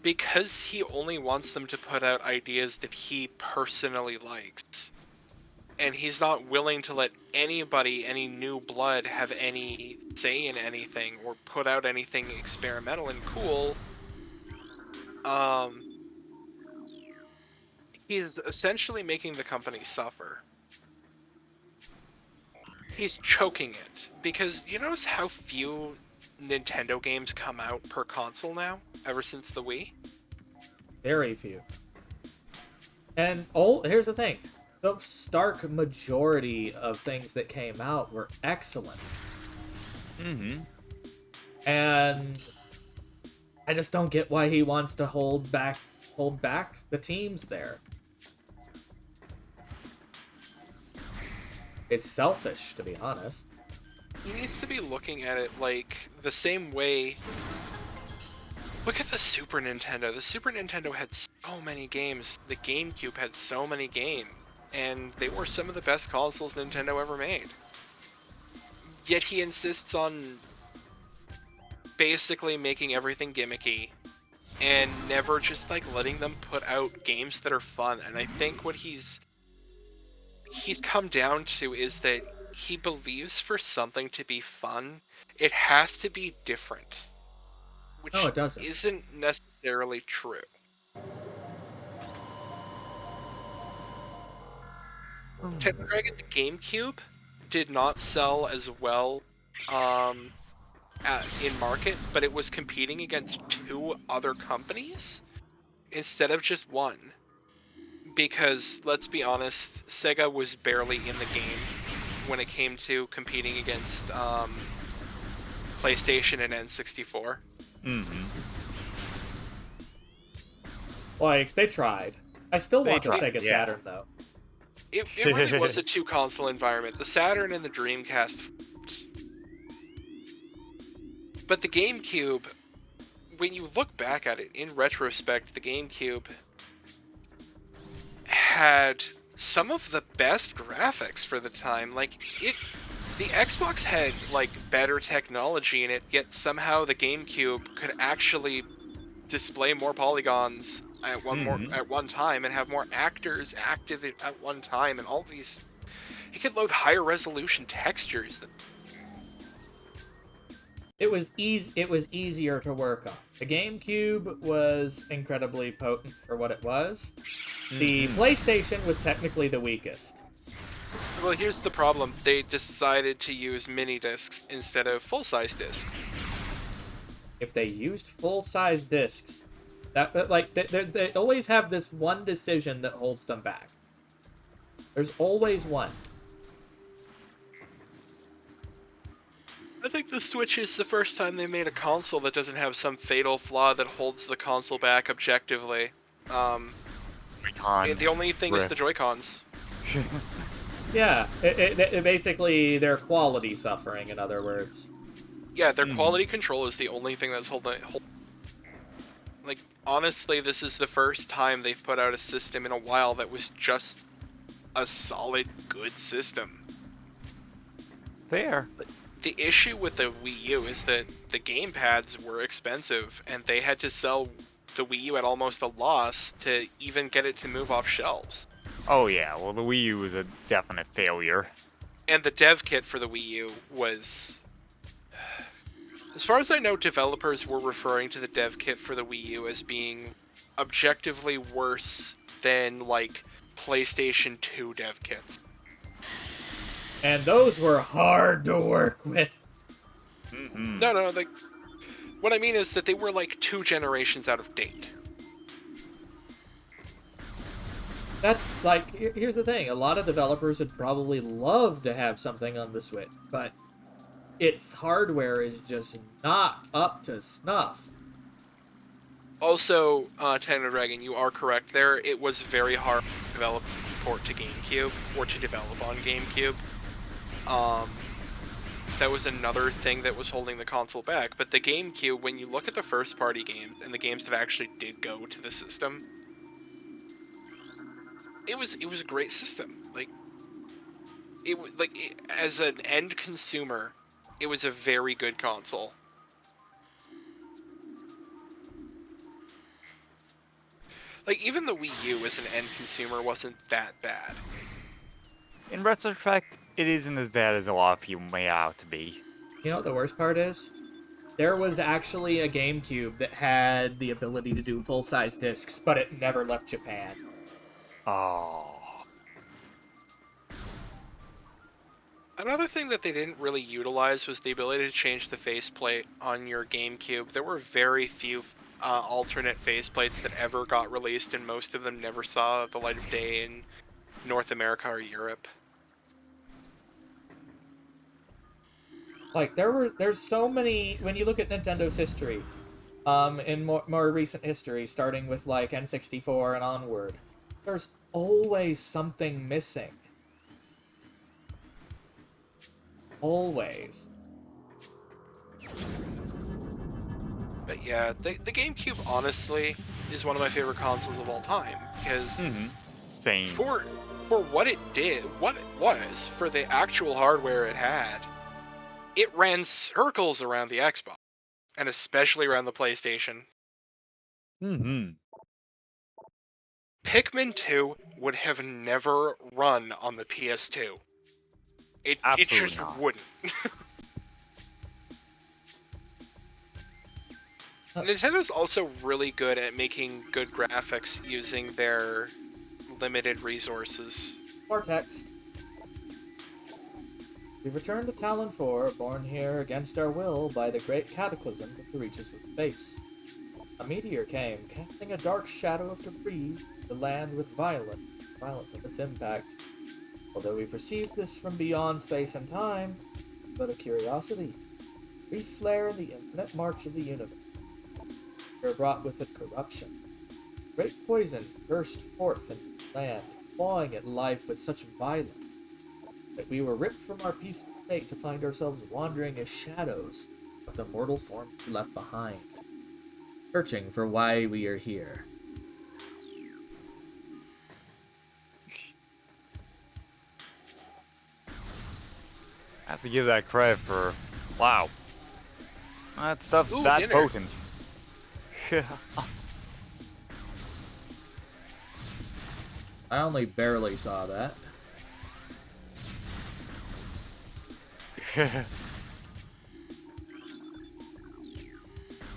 Because he only wants them to put out ideas that he personally likes. And he's not willing to let anybody, any new blood, have any say in anything or put out anything experimental and cool. He's essentially making the company suffer. He's choking it. Because you notice how few Nintendo games come out per console now, ever since the Wii? Very few. And here's the thing. The stark majority of things that came out were excellent. Mm-hmm. And I just don't get why he wants to hold back the teams there. It's selfish, to be honest. He needs to be looking at it like the same way. Look at the Super Nintendo. The Super Nintendo had so many games. The Gamecube had so many games. And they were some of the best consoles Nintendo ever made. Yet he insists on basically making everything gimmicky and never just like letting them put out games that are fun. And I think what he's come down to is that he believes for something to be fun, it has to be different. Which No, it doesn't. isn't necessarily true. Techno Dragon, the GameCube, did not sell as well in market, but it was competing against 2 other companies instead of just one. Because, let's be honest, Sega was barely in the game when it came to competing against PlayStation and N64. Mm-hmm. Like, they tried. I still want the Sega yeah. Saturn, though. It really was a 2-console environment. The Saturn and the Dreamcast f***ed. But the GameCube, when you look back at it, in retrospect, the GameCube had some of the best graphics for the time. Like, it The Xbox had like better technology in it, yet somehow the GameCube could actually display more polygons at one time and have more actors active at one time, and all these. It could load higher resolution textures. It was easy. It was easier to work on. The GameCube was incredibly potent for what it was. The PlayStation was technically the weakest. Well, here's the problem. They decided to use mini discs instead of full-size discs. If they used full-size discs, they always have this one decision that holds them back. There's always one. I think the Switch is the first time they made a console that doesn't have some fatal flaw that holds the console back objectively. The only thing is the Joy-Cons. Yeah, it basically their quality suffering, in other words. Yeah, their quality control is the only thing that's holding. Like, honestly, this is the first time they've put out a system in a while that was just a solid, good system. Fair. The issue with the Wii U is that the gamepads were expensive, and they had to sell the Wii U at almost a loss to even get it to move off shelves. Oh yeah, well the Wii U was a definite failure. And the dev kit for the Wii U was... As far as I know, developers were referring to the dev kit for the Wii U as being objectively worse than, like, PlayStation 2 dev kits. And those were hard to work with. No, like, what I mean is that they were, like, 2 generations out of date. That's, like, here's the thing. A lot of developers would probably love to have something on the Switch, but its hardware is just not up to snuff. Also, Techno Dragon, you are correct there. It was very hard to develop port to GameCube, or to develop on GameCube. That was another thing that was holding the console back. But the GameCube, when you look at the first-party games, and the games that actually did go to the system, it was a great system. As an end consumer, it was a very good console. Like, even the Wii U as an end consumer wasn't that bad. In retrospect, it isn't as bad as a lot of people made out to be. You know what the worst part is? There was actually a GameCube that had the ability to do full-size discs, but it never left Japan. Oh. Another thing that they didn't really utilize was the ability to change the faceplate on your GameCube. There were very few alternate faceplates that ever got released, and most of them never saw the light of day in North America or Europe. Like, there's so many, when you look at Nintendo's history, in more recent history, starting with, like, N64 and onward, there's always something missing. Always. But yeah, the GameCube, honestly, is one of my favorite consoles of all time, because Same. for what it did, what it was, for the actual hardware it had, it ran circles around the Xbox, and especially around the PlayStation. Pikmin 2 would have never run on the PS2. It just not. wouldn't. Nintendo's also really good at making good graphics using their limited resources. More text. We returned to Talon 4, born here against our will by the great cataclysm that the reaches of space. A meteor came, casting a dark shadow of debris to the land with violence of its impact. Although we perceive this from beyond space and time, but a curiosity. Brief flare in the infinite march of the universe. We are brought with it corruption. Great poison burst forth into the land, clawing at life with such violence that we were ripped from our peaceful state to find ourselves wandering as shadows of the mortal form we left behind, searching for why we are here. I have to give that credit for... Wow. That stuff's Ooh, that dinner. potent. I only barely saw that.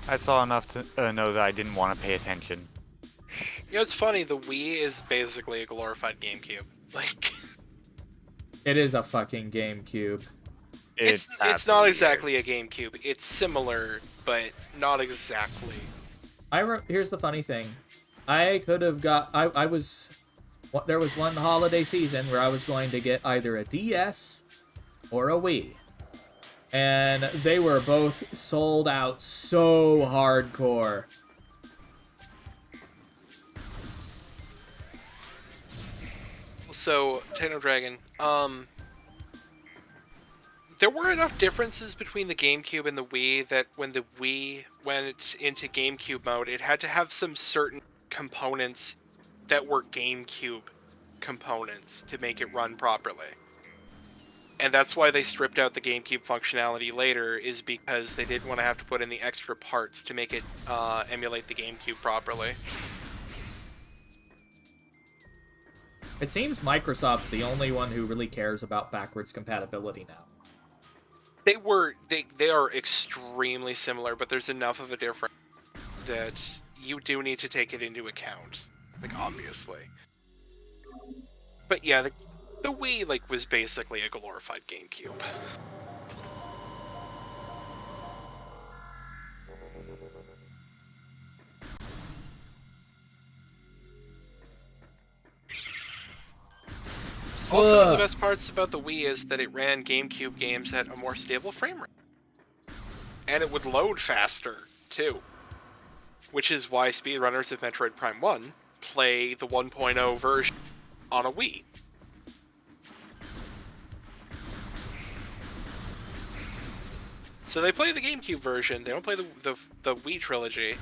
I saw enough to know that I didn't want to pay attention. You know, it's funny. The Wii is basically a glorified GameCube. Like, It is a fucking GameCube. it's not absolutely exactly is. a GameCube. It's similar, but not exactly. Here's the funny thing. I could have got... I was... There was one holiday season where I was going to get either a DS or a Wii. And they were both sold out so hardcore. So, Techno Dragon, there were enough differences between the GameCube and the Wii that when the Wii went into GameCube mode, it had to have some certain components that were GameCube components to make it run properly. And that's why they stripped out the GameCube functionality later, is because they didn't want to have to put in the extra parts to make it emulate the GameCube properly. It seems Microsoft's the only one who really cares about backwards compatibility now. They are extremely similar, but there's enough of a difference that you do need to take it into account, like, obviously. But yeah, the Wii, like, was basically a glorified GameCube. Also, one of the best parts about the Wii is that it ran GameCube games at a more stable frame rate. And it would load faster, too. Which is why speedrunners of Metroid Prime 1 play the 1.0 version on a Wii. So they play the GameCube version, they don't play the Wii Trilogy,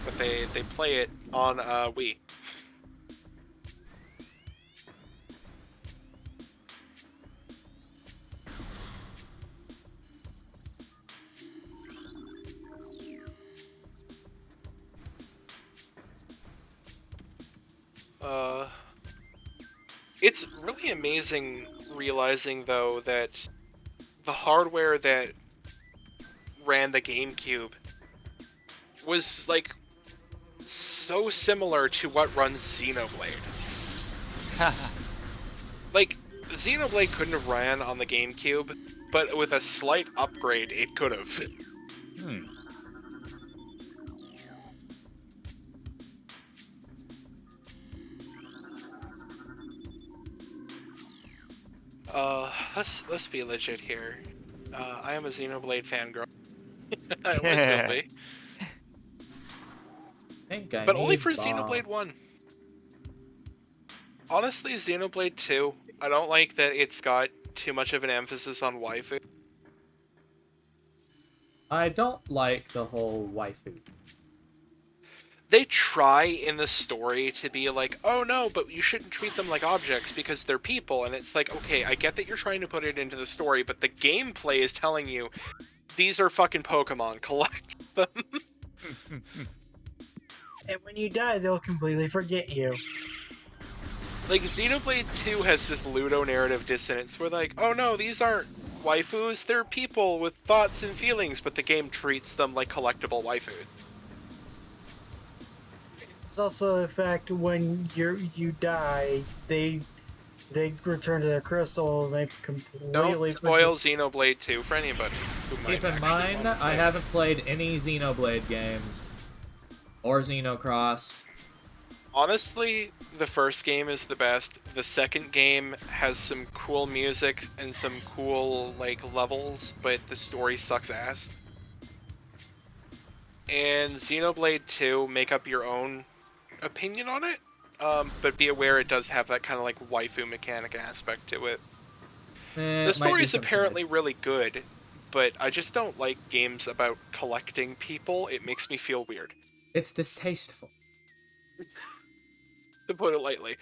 but they play it on Wii. It's really amazing realizing, though, that the hardware that ran the GameCube was, like, so similar to what runs Xenoblade. Like, Xenoblade couldn't have ran on the GameCube, but with a slight upgrade, it could have. Let's be legit here. I am a Xenoblade fangirl. I always will be. But only for Xenoblade 1. Honestly, Xenoblade 2, I don't like that it's got too much of an emphasis on waifu. I don't like the whole waifu. They try in the story to be like, oh no, but you shouldn't treat them like objects because they're people. And it's like, okay, I get that you're trying to put it into the story, but the gameplay is telling you, these are fucking Pokemon, collect them. And when you die, they'll completely forget you. Like, Xenoblade 2 has this ludo-narrative dissonance where, like, oh no, these aren't waifus, they're people with thoughts and feelings, but the game treats them like collectible waifus. There's also the fact when you die, they return to their crystal and they completely... Don't spoil Xenoblade 2 for anybody who might Keep in mind, I haven't played any Xenoblade games. Or Xenocross. Honestly, the first game is the best. The second game has some cool music and some cool, like, levels, but the story sucks ass. And Xenoblade 2, make up your own opinion on it, but be aware it does have that kind of, like, waifu mechanic aspect to it. The story is apparently really good, but I just don't like games about collecting people. It makes me feel weird. It's distasteful. To put it lightly.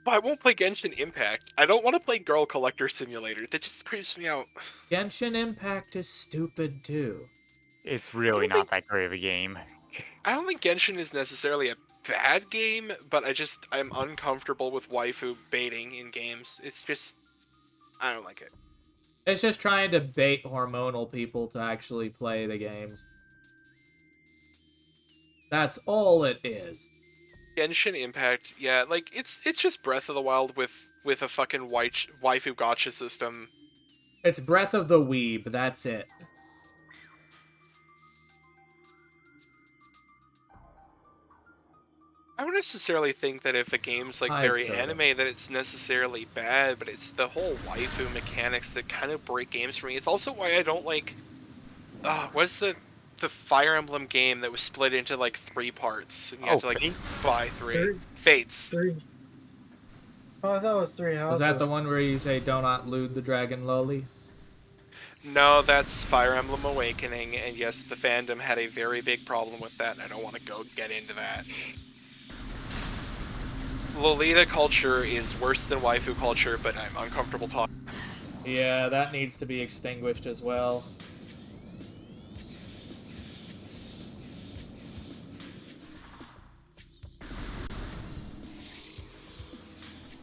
But I won't play Genshin Impact. I don't want to play Girl Collector Simulator. That just creeps me out. Genshin Impact is stupid too. It's I really don't not think that great of a game. I don't think Genshin is necessarily a bad game, but I'm uncomfortable with waifu baiting in games. It's just I don't like it. It's just trying to bait hormonal people to actually play the games. That's all it is. Genshin Impact, yeah, like it's just Breath of the Wild with a fucking waifu gotcha system. It's Breath of the Weeb, that's it. I don't necessarily think that if a game's like Hive very totem. anime that it's necessarily bad, but it's the whole waifu mechanics that kind of break games for me. It's also why I don't like what's the Fire Emblem game that was split into like 3 parts and you had to like Fate? buy 3 Three. Fates. 3. Oh, I thought it was 3 houses. Was that the one where you say, "Do not loot the dragon loli"? No, that's Fire Emblem Awakening, and yes, the fandom had a very big problem with that, and I don't want to get into that. Lolita culture is worse than waifu culture, but I'm uncomfortable talking. Yeah, that needs to be extinguished as well.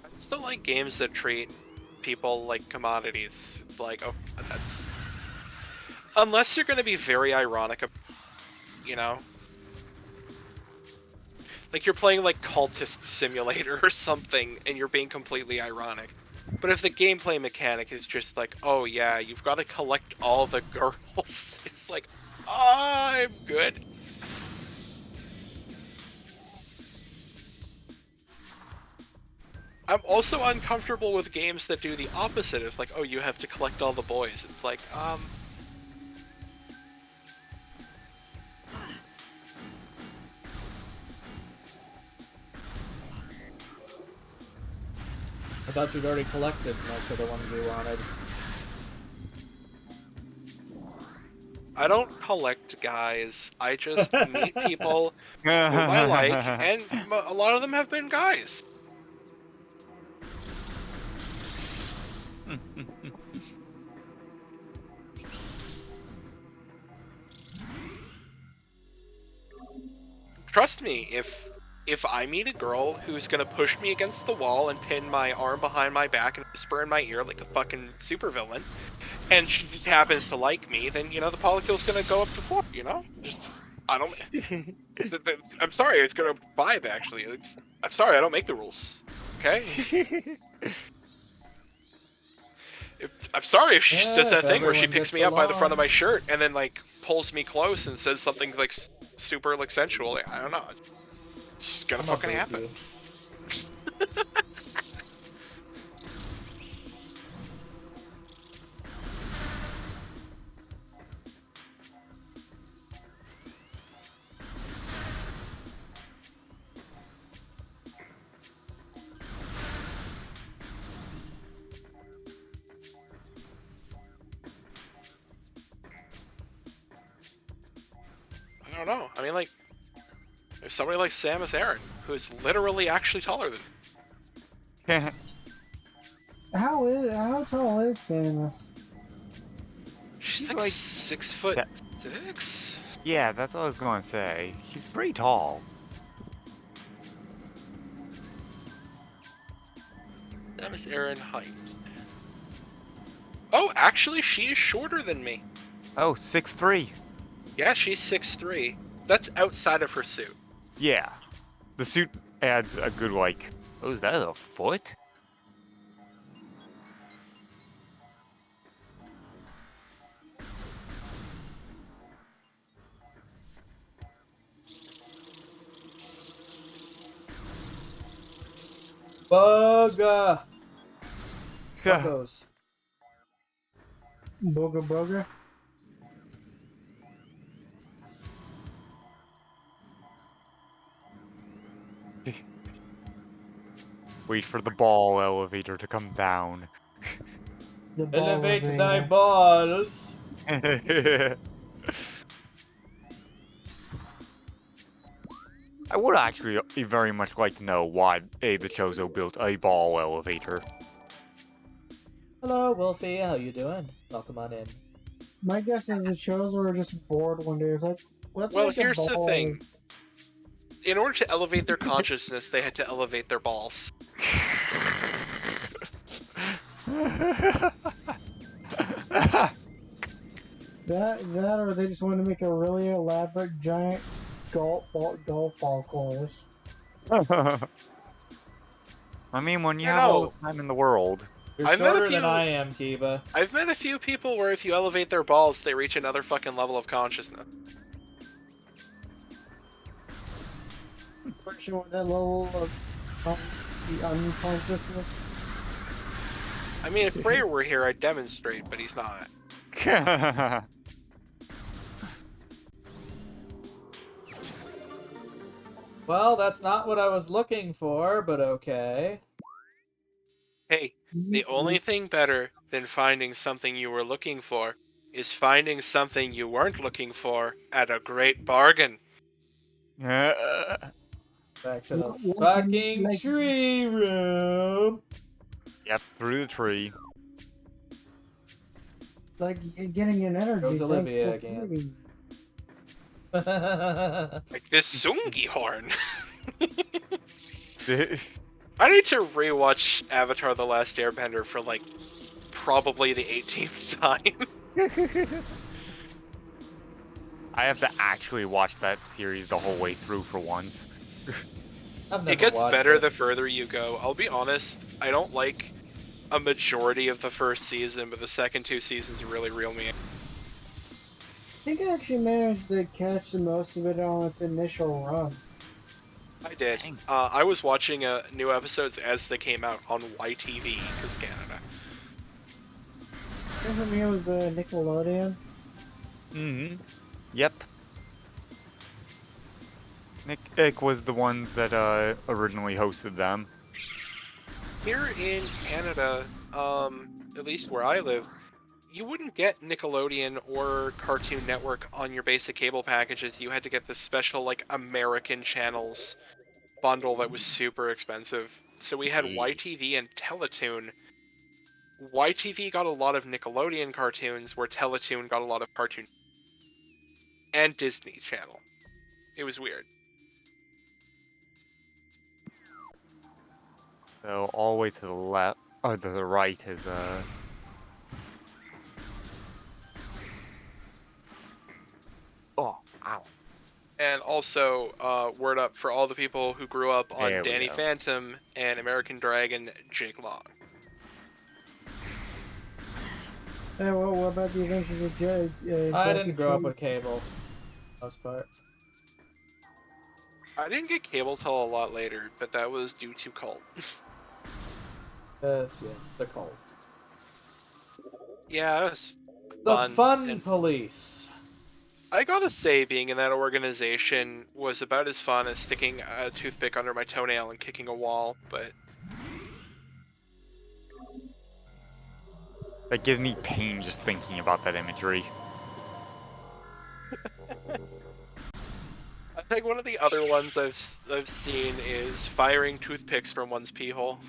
I still like games that treat people like commodities. It's like, oh, that's... Unless you're going to be very ironic, you know? Like you're playing like Cultist Simulator or something, and you're being completely ironic. But if the gameplay mechanic is just like, oh yeah, you've got to collect all the girls, it's like, I'm good. I'm also uncomfortable with games that do the opposite of like, oh, you have to collect all the boys. It's like, I thought you'd already collected most of the ones you wanted. I don't collect guys. I just meet people whom I like, and a lot of them have been guys. Trust me, if I meet a girl who's gonna push me against the wall and pin my arm behind my back and whisper in my ear like a fucking supervillain, and she just happens to like me, then you know the polycule's gonna go up to 4. You know, just I don't. I'm sorry, it's gonna 5 actually. I'm sorry, I don't make the rules. Okay. I'm sorry if she just does that thing where she picks me up by the front of my shirt and then like pulls me close and says something like super like sensual. Like, I don't know. It's gonna fucking happen. I don't know. I mean, like, there's somebody like Samus Aran, who's literally actually taller than me. How tall is Samus? She's like 6'6". Yeah, that's what I was going to say. He's pretty tall. Samus Aran height. Oh, actually, she is shorter than me. Oh, 6'3". Yeah, she's 6'3". That's outside of her suit. Yeah. The suit adds a good, like... Oh, is that a foot? Bugga! Buggos. Booga booga? Wait for the ball elevator to come down. The ball Elevate elevator. thy balls. I I would actually very much like to know why the Chozo built a ball elevator. Hello, Wolfie. How you doing? Welcome on in. My guess is the shows were just bored one day. It's like, let's Well, make a here's the ball. thing. In order to elevate their consciousness, they had to elevate their balls. That, or they just want to make a really elaborate giant golf ball course. I mean, when you I have all know. the time in the world. You're I've met a shorter than few- I am, Kiba. I've met a few people where if you elevate their balls, they reach another fucking level of consciousness. Pretty sure that level of the unconsciousness. I mean, if Prayer were here, I'd demonstrate, but he's not. Well, that's not what I was looking for, but okay. Hey, the only thing better than finding something you were looking for is finding something you weren't looking for at a great bargain. Back to the Well, fucking like- tree room. Yep, through the tree. Like getting an energy. Goes tank Olivia for again. free. Like this Sungi horn. I need to rewatch Avatar The Last Airbender for like probably the 18th time. I have to actually watch that series the whole way through for once. I've It never gets watched better it. the further you go. I'll be honest, I don't like a majority of the first season, but the second 2 seasons really reel me in. I think I actually managed to catch the most of it on its initial run. I did. Dang. I was watching new episodes as they came out on YTV, because Canada. I think for me it was Nickelodeon. Mm-hmm. Yep. Nick was the ones that originally hosted them. Here in Canada, at least where I live, you wouldn't get Nickelodeon or Cartoon Network on your basic cable packages. You had to get the special, like, American channels bundle that was super expensive. So we had Hey. YTV and Teletoon. YTV got a lot of Nickelodeon cartoons, where Teletoon got a lot of cartoon and Disney Channel. It was weird. So all the way to the left, or to the right is Oh, ow. And also, word up for all the people who grew up on There we Danny go. Phantom and American Dragon, Jake Long. Hey, what about the Adventures of I didn't grow up Dolphin? with cable, for the most part. I didn't get cable till a lot later, but that was due to cult. Yes, yeah, the cult. Yeah, it was The fun. fun and police. I gotta say, being in that organization was about as fun as sticking a toothpick under my toenail and kicking a wall, but That gives me pain just thinking about that imagery. I think one of the other ones I've seen is firing toothpicks from one's pee hole.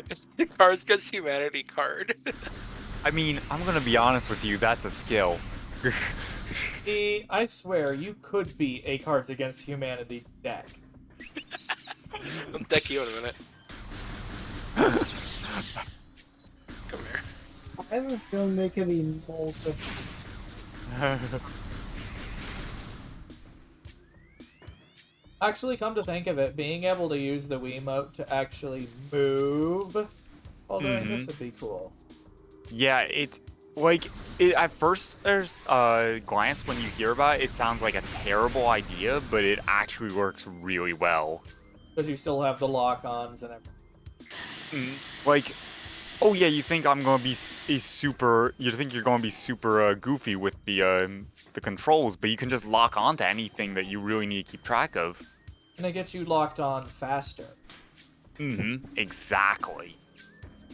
It's the Cards Against Humanity card. I mean, I'm gonna be honest with you, that's a skill. I swear, you could be a Cards Against Humanity deck. I'll deck you in a minute. Come here. I have a feeling they could be multiple. Actually, come to think of it, being able to use the Wiimote to actually move while doing this would be cool. Yeah, at first there's glance when you hear about it, it sounds like a terrible idea, but it actually works really well. Because you still have the lock-ons and everything. Like, oh yeah, you think I'm gonna be you think you're gonna be super goofy with the controls, but you can just lock onto anything that you really need to keep track of. And it gets you locked on faster. Exactly.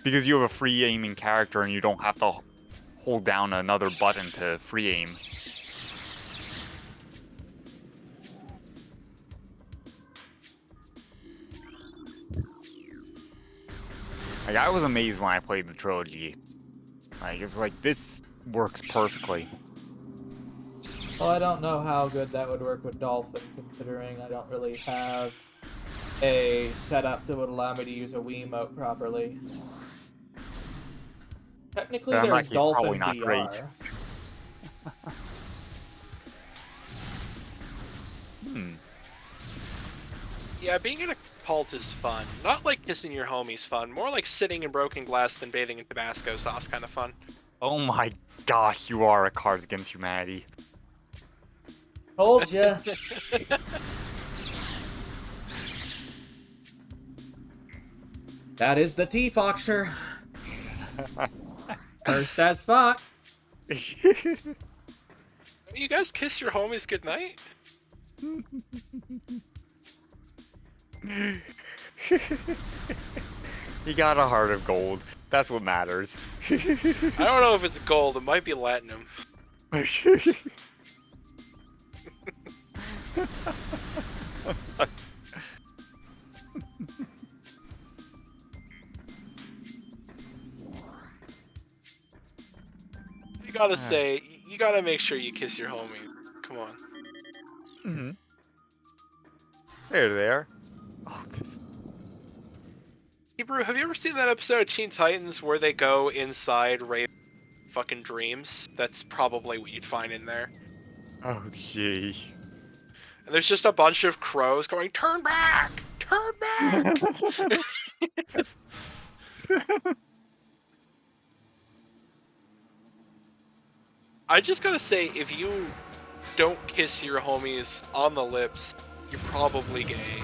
Because you have a free aiming character and you don't have to hold down another button to free aim. Like, I was amazed when I played the trilogy. Like, it was like, this works perfectly. Well, I don't know how good that would work with Dolphin, considering I don't really have a setup that would allow me to use a Wiimote properly. Technically, But in there's that case, probably Dolphin not great. VR. Yeah, being in a cult is fun. Not like kissing your homies fun. More like sitting in broken glass than bathing in Tabasco sauce kind of fun. Oh my gosh, you are a Cards Against Humanity. Told ya. That is the T-Foxer. Cursed as fuck. You guys kiss your homies goodnight? He got a heart of gold. That's what matters. I don't know if it's gold. It might be platinum. You gotta say, you gotta make sure you kiss your homie. Come on. Mm-hmm. There they are. Oh, this. Hebrew, have you ever seen that episode of Teen Titans where they go inside Ray fucking dreams? That's probably what you'd find in there. Oh, gee. And there's just a bunch of crows going, "Turn back! Turn back!" I just gotta say, if you don't kiss your homies on the lips, you're probably gay.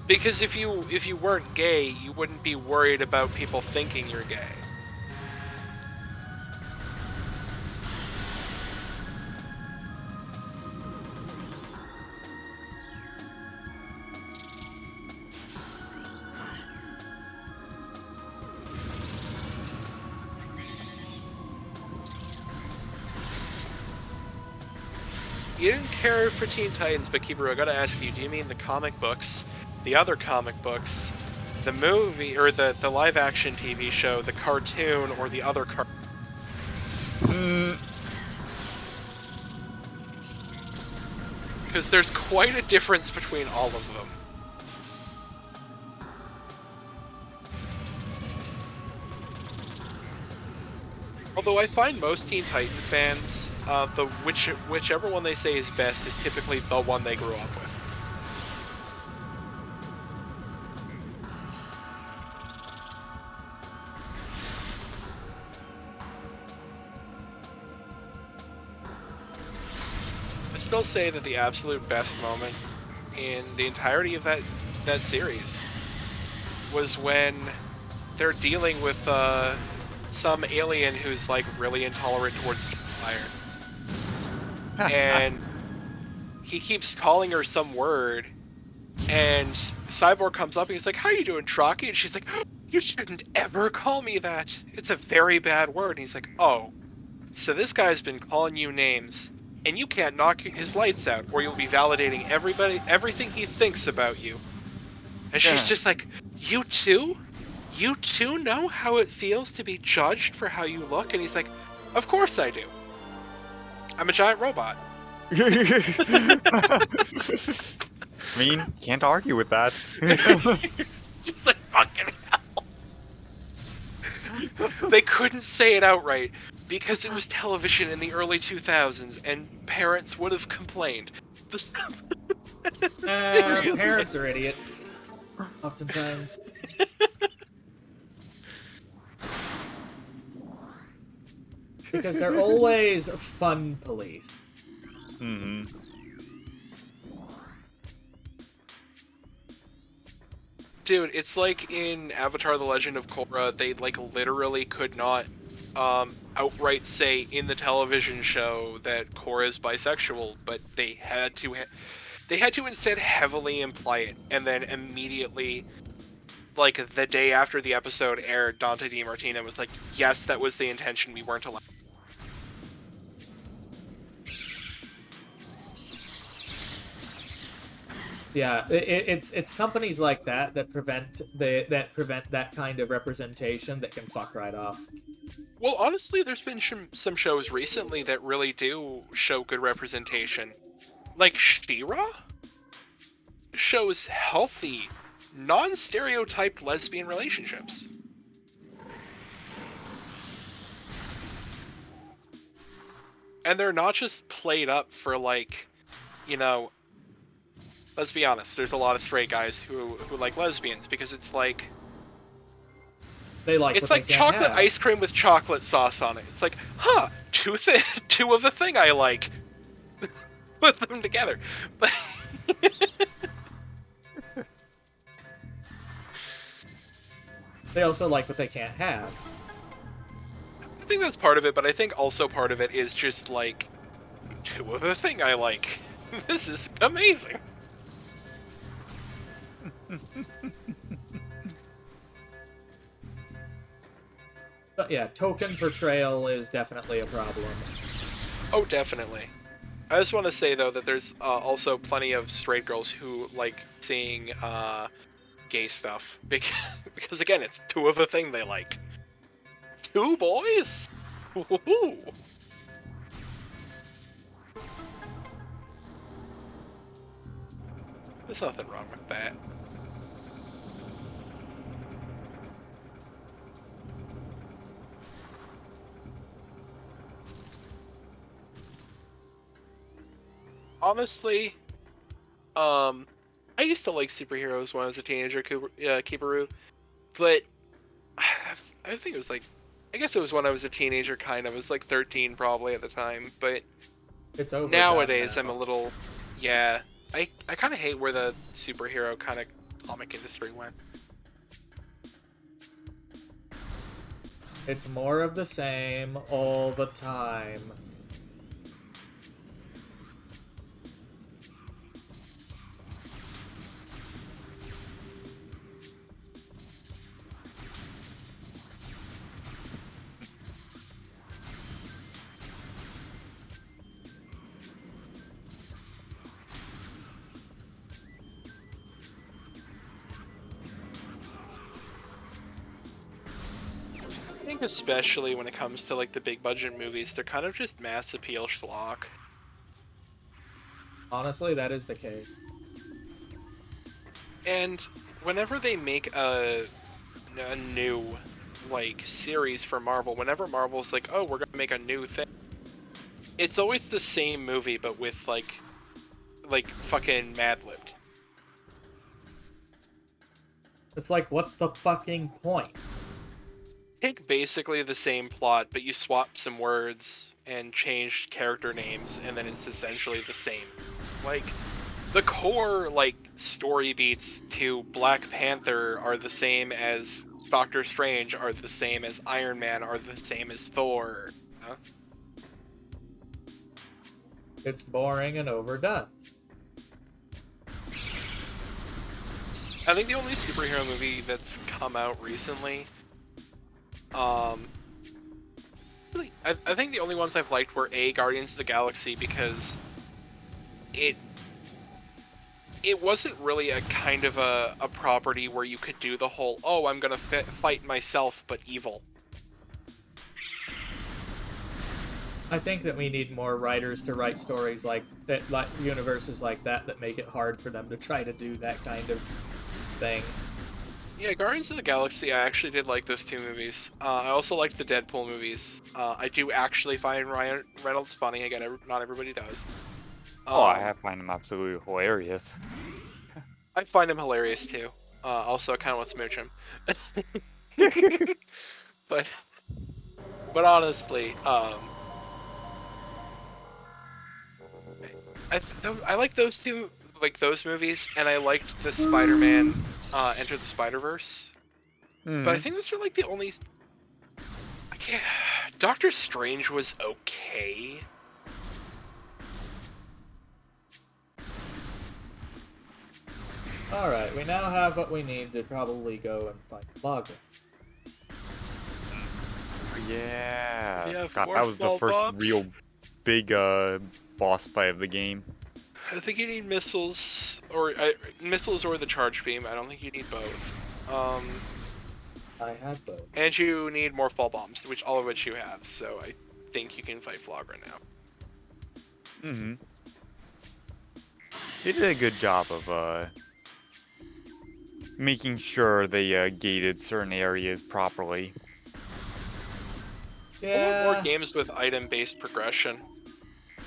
Because if you weren't gay, you wouldn't be worried about people thinking you're gay. You didn't care for Teen Titans, but Keeper, I gotta ask you, do you mean the comic books, the other comic books, the movie, or the live-action TV show, the cartoon, or the other Because there's quite a difference between all of them. Although I find most Teen Titan fans, whichever one they say is best is typically the one they grew up with. I still say that the absolute best moment in the entirety of that series was when they're dealing with some alien who's like really intolerant towards fire. And he keeps calling her some word, and Cyborg comes up and he's like, "How you doing, Trocky?" And she's like, "You shouldn't ever call me that. It's a very bad word." And he's like, "Oh, so this guy's been calling you names, and you can't knock his lights out, or you'll be validating everything he thinks about you." And she's just like, "You too? You too know how it feels to be judged for how you look?" And he's like, "Of course I do. I'm a giant robot." I mean, can't argue with that. Just like, fucking hell. They couldn't say it outright because it was television in the early 2000s and parents would have complained. Seriously. Parents are idiots. Oftentimes. Because they're always fun police. Mm-hmm. Dude, it's like in Avatar: The Legend of Korra, they like literally could not outright say in the television show that Korra is bisexual, but they had to instead heavily imply it, and then immediately, like the day after the episode aired, Dante DiMartino was like, "Yes, that was the intention. We weren't allowed." Yeah, it's companies like that that prevent that kind of representation that can fuck right off. Well, honestly, there's been some shows recently that really do show good representation. Like She-Ra shows healthy, non-stereotyped lesbian relationships. And they're not just played up for, like, you know, let's be honest, there's a lot of straight guys who like lesbians, because it's like They like it's what they like can't chocolate have. ice cream with chocolate sauce on it. It's like, huh, two of a thing I like. Put them together. But They also like what they can't have. I think that's part of it, but I think also part of it is just like two of a thing I like. This is amazing. But yeah, token portrayal is definitely a problem. Oh, definitely. I just want to say though that there's also plenty of straight girls who like seeing gay stuff because again, it's two of a thing they like. Two boys. Woo-hoo-hoo. There's nothing wrong with that. Honestly, I used to like superheroes when I was a teenager, Kibaru, but I think it was like, I guess it was when I was a teenager, kind of. I was like 13 probably at the time, but It's overdone nowadays now. I'm a little, yeah. I kind of hate where the superhero kind of comic industry went. It's more of the same all the time. I think especially when it comes to like the big budget movies, they're kind of just mass appeal schlock. Honestly, that is the case. And whenever they make a new like series for Marvel, whenever Marvel's like, oh, we're gonna make a new thing, it's always the same movie but with like fucking mad-libbed. It's like, what's the fucking point? Take basically the same plot, but you swap some words and change character names, and then it's essentially the same. Like, the core, like, story beats to Black Panther are the same as Doctor Strange, are the same as Iron Man, are the same as Thor. Huh? It's boring and overdone. I think the only superhero movie that's come out recently, really, I think the only ones I've liked were Guardians of the Galaxy, because it wasn't really a kind of a property where you could do the whole, oh, I'm gonna fight myself but evil. I think that we need more writers to write stories like that, like universes like that make it hard for them to try to do that kind of thing. Yeah, Guardians of the Galaxy, I actually did like those two movies. I also liked the Deadpool movies. I do actually find Ryan Reynolds funny. Again, not everybody does. I find him absolutely hilarious. I find him hilarious too. Also, I kind of want to smooch him. but honestly, I like those two, like those movies, and I liked the Spider-Man Enter the Spider-Verse. But I think those are like the only. I can't. Doctor Strange was okay. Alright, we now have what we need to probably go and find Flaaghra. Yeah. Yeah, God, that was the small first bombs. real big boss fight of the game. I think you need missiles or the charge beam. I don't think you need both. I had both. And you need more fall bombs, all of which you have. So I think you can fight Flaaghra now. Mm-hmm. They did a good job of making sure they gated certain areas properly. I want more Yeah. games with item-based progression.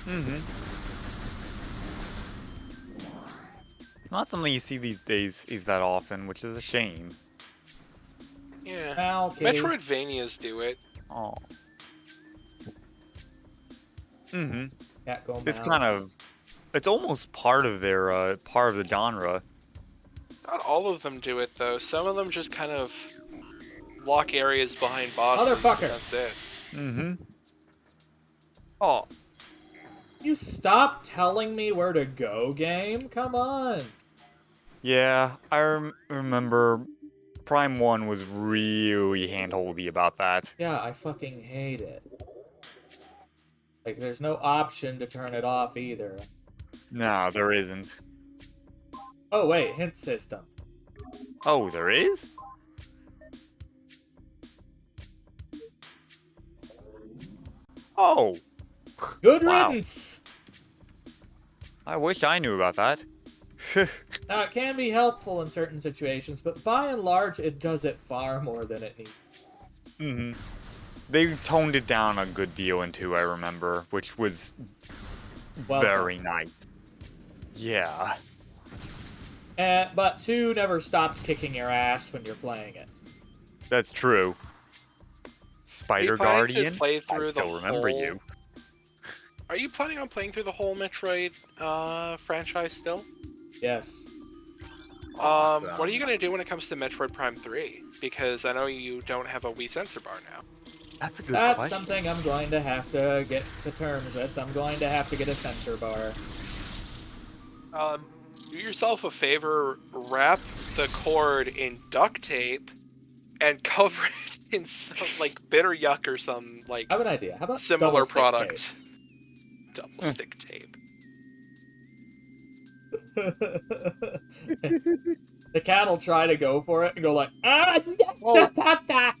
Mm-hmm. Not something you see these days is that often, which is a shame. Yeah. Okay. Metroidvanias do it. Oh. Mm-hmm. Cat go It's Mal. kind of, it's almost part of their part of the genre. Not all of them do it though. Some of them just kind of lock areas behind bosses. Motherfucker. And that's it. Mm-hmm. Oh. You stop telling me where to go, game? Come on. Yeah, I remember Prime 1 was really handholdy about that. Yeah, I fucking hate it. Like, there's no option to turn it off either. No, there isn't. Oh, wait, hint system. Oh, there is? Oh, Good Wow. riddance! I wish I knew about that. Now, it can be helpful in certain situations, but by and large, it does it far more than it needs. Mm-hmm. They toned it down a good deal in 2, I remember, which was Welcome. very nice. Yeah. But 2 never stopped kicking your ass when you're playing it. That's true. Spider planning to Guardian? play I through the still remember whole- you. Are you planning on playing through the whole Metroid franchise still? Yes. What are you gonna do when it comes to Metroid Prime 3? Because I know you don't have a Wii sensor bar now. That's a good That's question. something I'm going to have to get to terms with. I'm going to have to get a sensor bar. Do yourself a favor, wrap the cord in duct tape and cover it in some like bitter yuck or some like I have an idea. How about similar double stick product. Double stick tape. tape? The cat will try to go for it and go like, ah, Oh. pasta.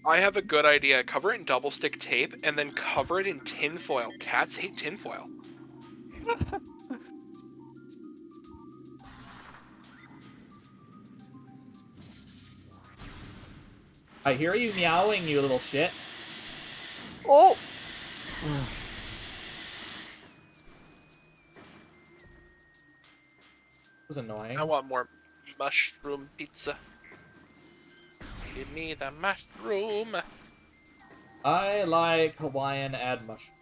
I have a good idea. Cover it in double stick tape and then cover it in tinfoil. Cats hate tinfoil. I hear you meowing, you little shit. Oh! That was annoying. I want more mushroom pizza. Give me the mushroom. I like Hawaiian add mushroom.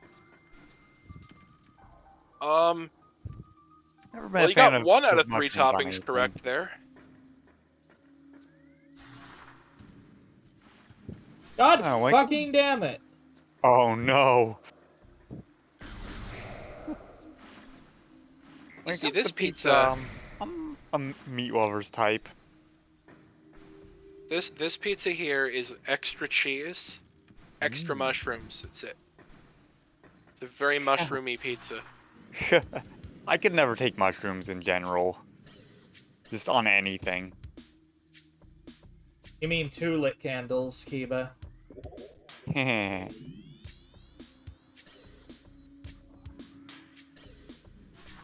Never been Well, a you fan got of 1 out of 3 mushrooms on toppings anything. correct there. God Oh, like- fucking damn it. Oh no. When it See, comes to this pizza- I'm a meat lovers type. This pizza here is extra cheese, extra mushrooms. That's it. It's a very mushroomy pizza. I could never take mushrooms in general. Just on anything. You mean 2 lit candles, Kiba?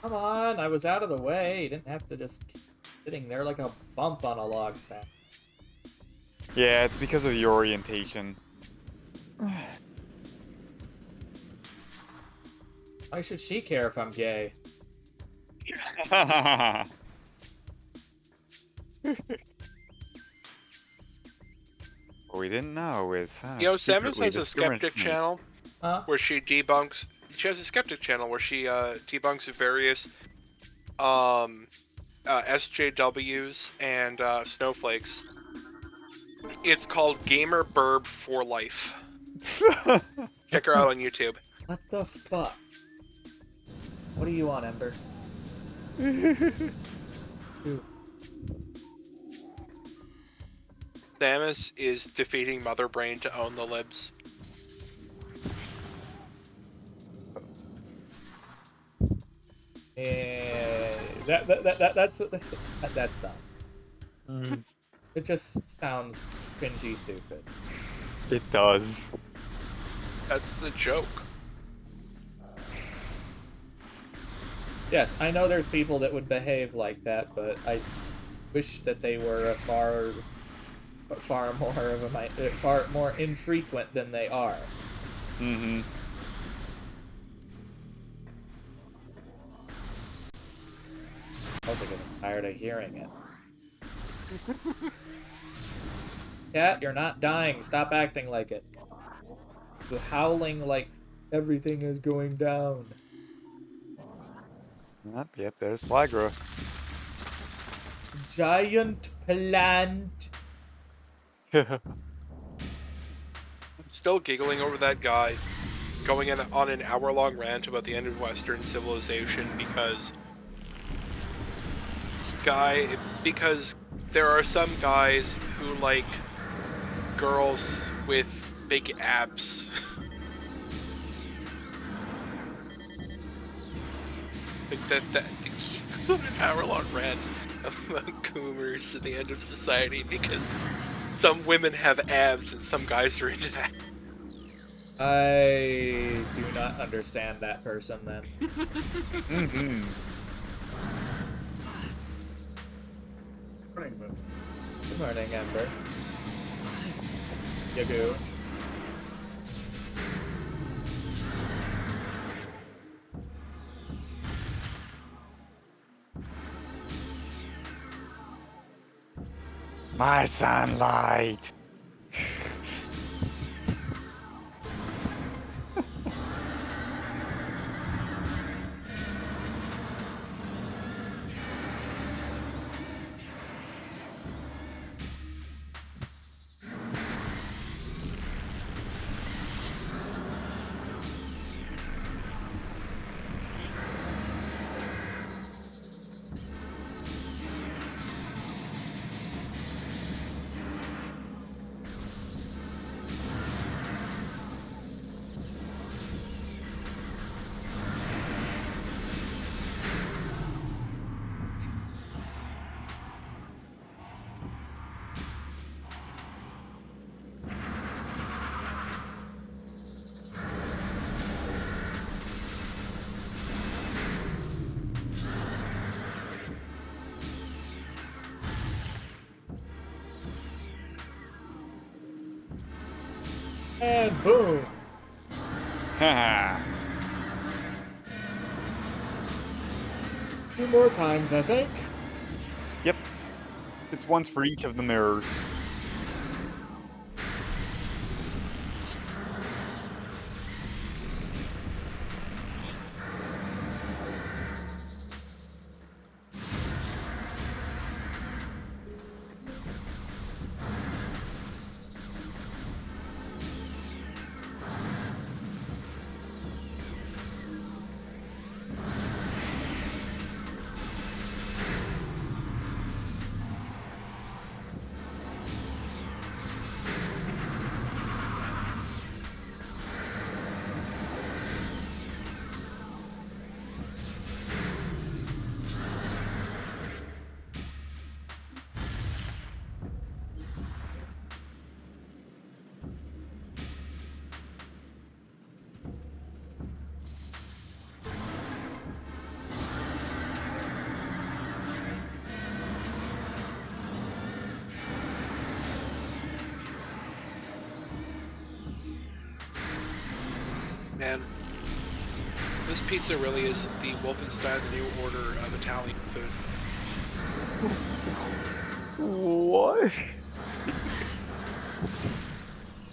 Come on, I was out of the way. You didn't have to just keep sitting there like a bump on a log sack. Yeah, it's because of your orientation. Why should she care if I'm gay? What we didn't know is You know, Samus secretly has a skeptic discriminates. channel Huh? where she debunks. She has a skeptic channel where she debunks various SJWs and snowflakes. It's called Gamer Burb for Life. Check her out on YouTube. What the fuck? What do you want, Ember? Dude. Samus is defeating Mother Brain to own the libs. That's dumb. Mm, It just sounds cringy stupid. it does. That's the joke. Yes, I know there's people that would behave like that, but I wish that they were far more infrequent than they are. Mm-hmm. I was getting tired of hearing it. Cat, you're not dying. Stop acting like it. You're howling like everything is going down. Yep, there's Flaaghra. Giant plant. I'm still giggling over that guy going on an hour-long rant about the end of Western civilization because there are some guys who like girls with big abs. Like that he goes on an hour-long rant about coomers at the end of society because some women have abs and some guys are into that. I do not understand that person then. Mm-hmm. Good morning, Ember. You go. My sunlight. And boom. Haha. Two more times, I think. Yep. It's once for each of the mirrors. Man, this pizza really is the Wolfenstein The New Order of Italian food. What?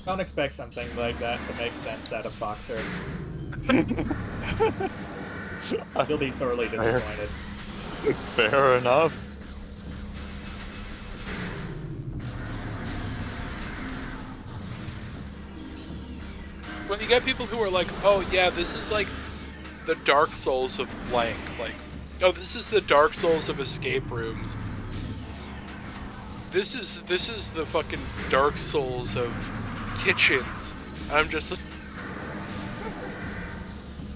Don't expect something like that to make sense out of Foxer. You'll be sorely disappointed. Fair enough. When you get people who are like, oh yeah, this is like the Dark Souls of blank, like, oh, this is the Dark Souls of escape rooms. This is the fucking Dark Souls of kitchens. I'm just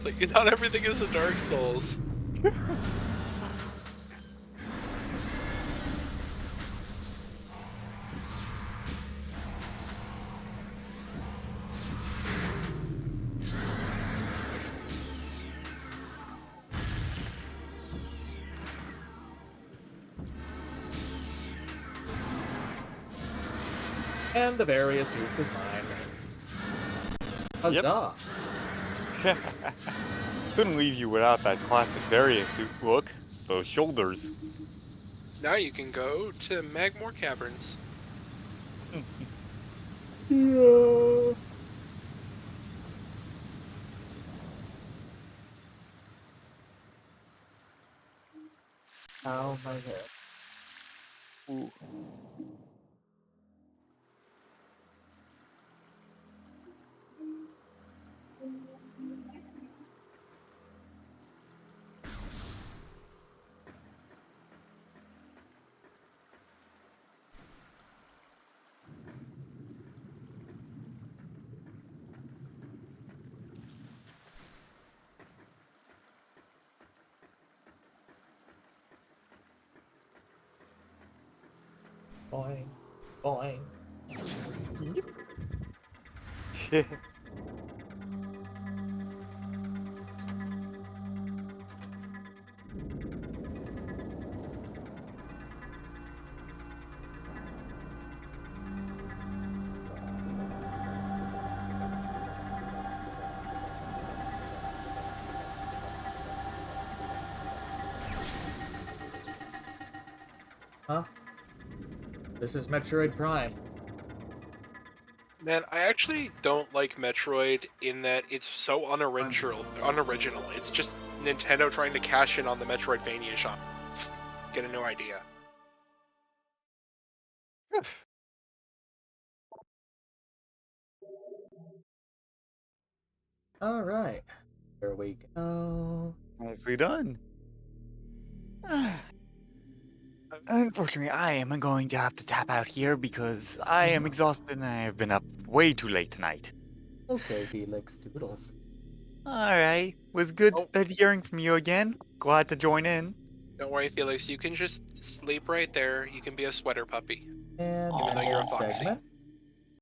like, not everything is a Dark Souls. And the various suit is mine. Yep. Huzzah! Couldn't leave you without that classic Various suit look. Those shoulders. Now you can go to Magmore Caverns. Yeah. Ow, my head. Ooh. Boing. Boing. Huh? This is Metroid Prime. Man, I actually don't like Metroid in that it's so unoriginal. It's just Nintendo trying to cash in on the Metroidvania genre. Get a new idea. Alright. Here we go. Nicely done. Unfortunately, I am going to have to tap out here because I am exhausted and I have been up way too late tonight. Okay, Helix Doodles. Alright, was good Oh. hearing from you again. Glad to join in. Don't worry, Felix. You can just sleep right there. You can be a sweater puppy, And even though you're a end foxy. segment.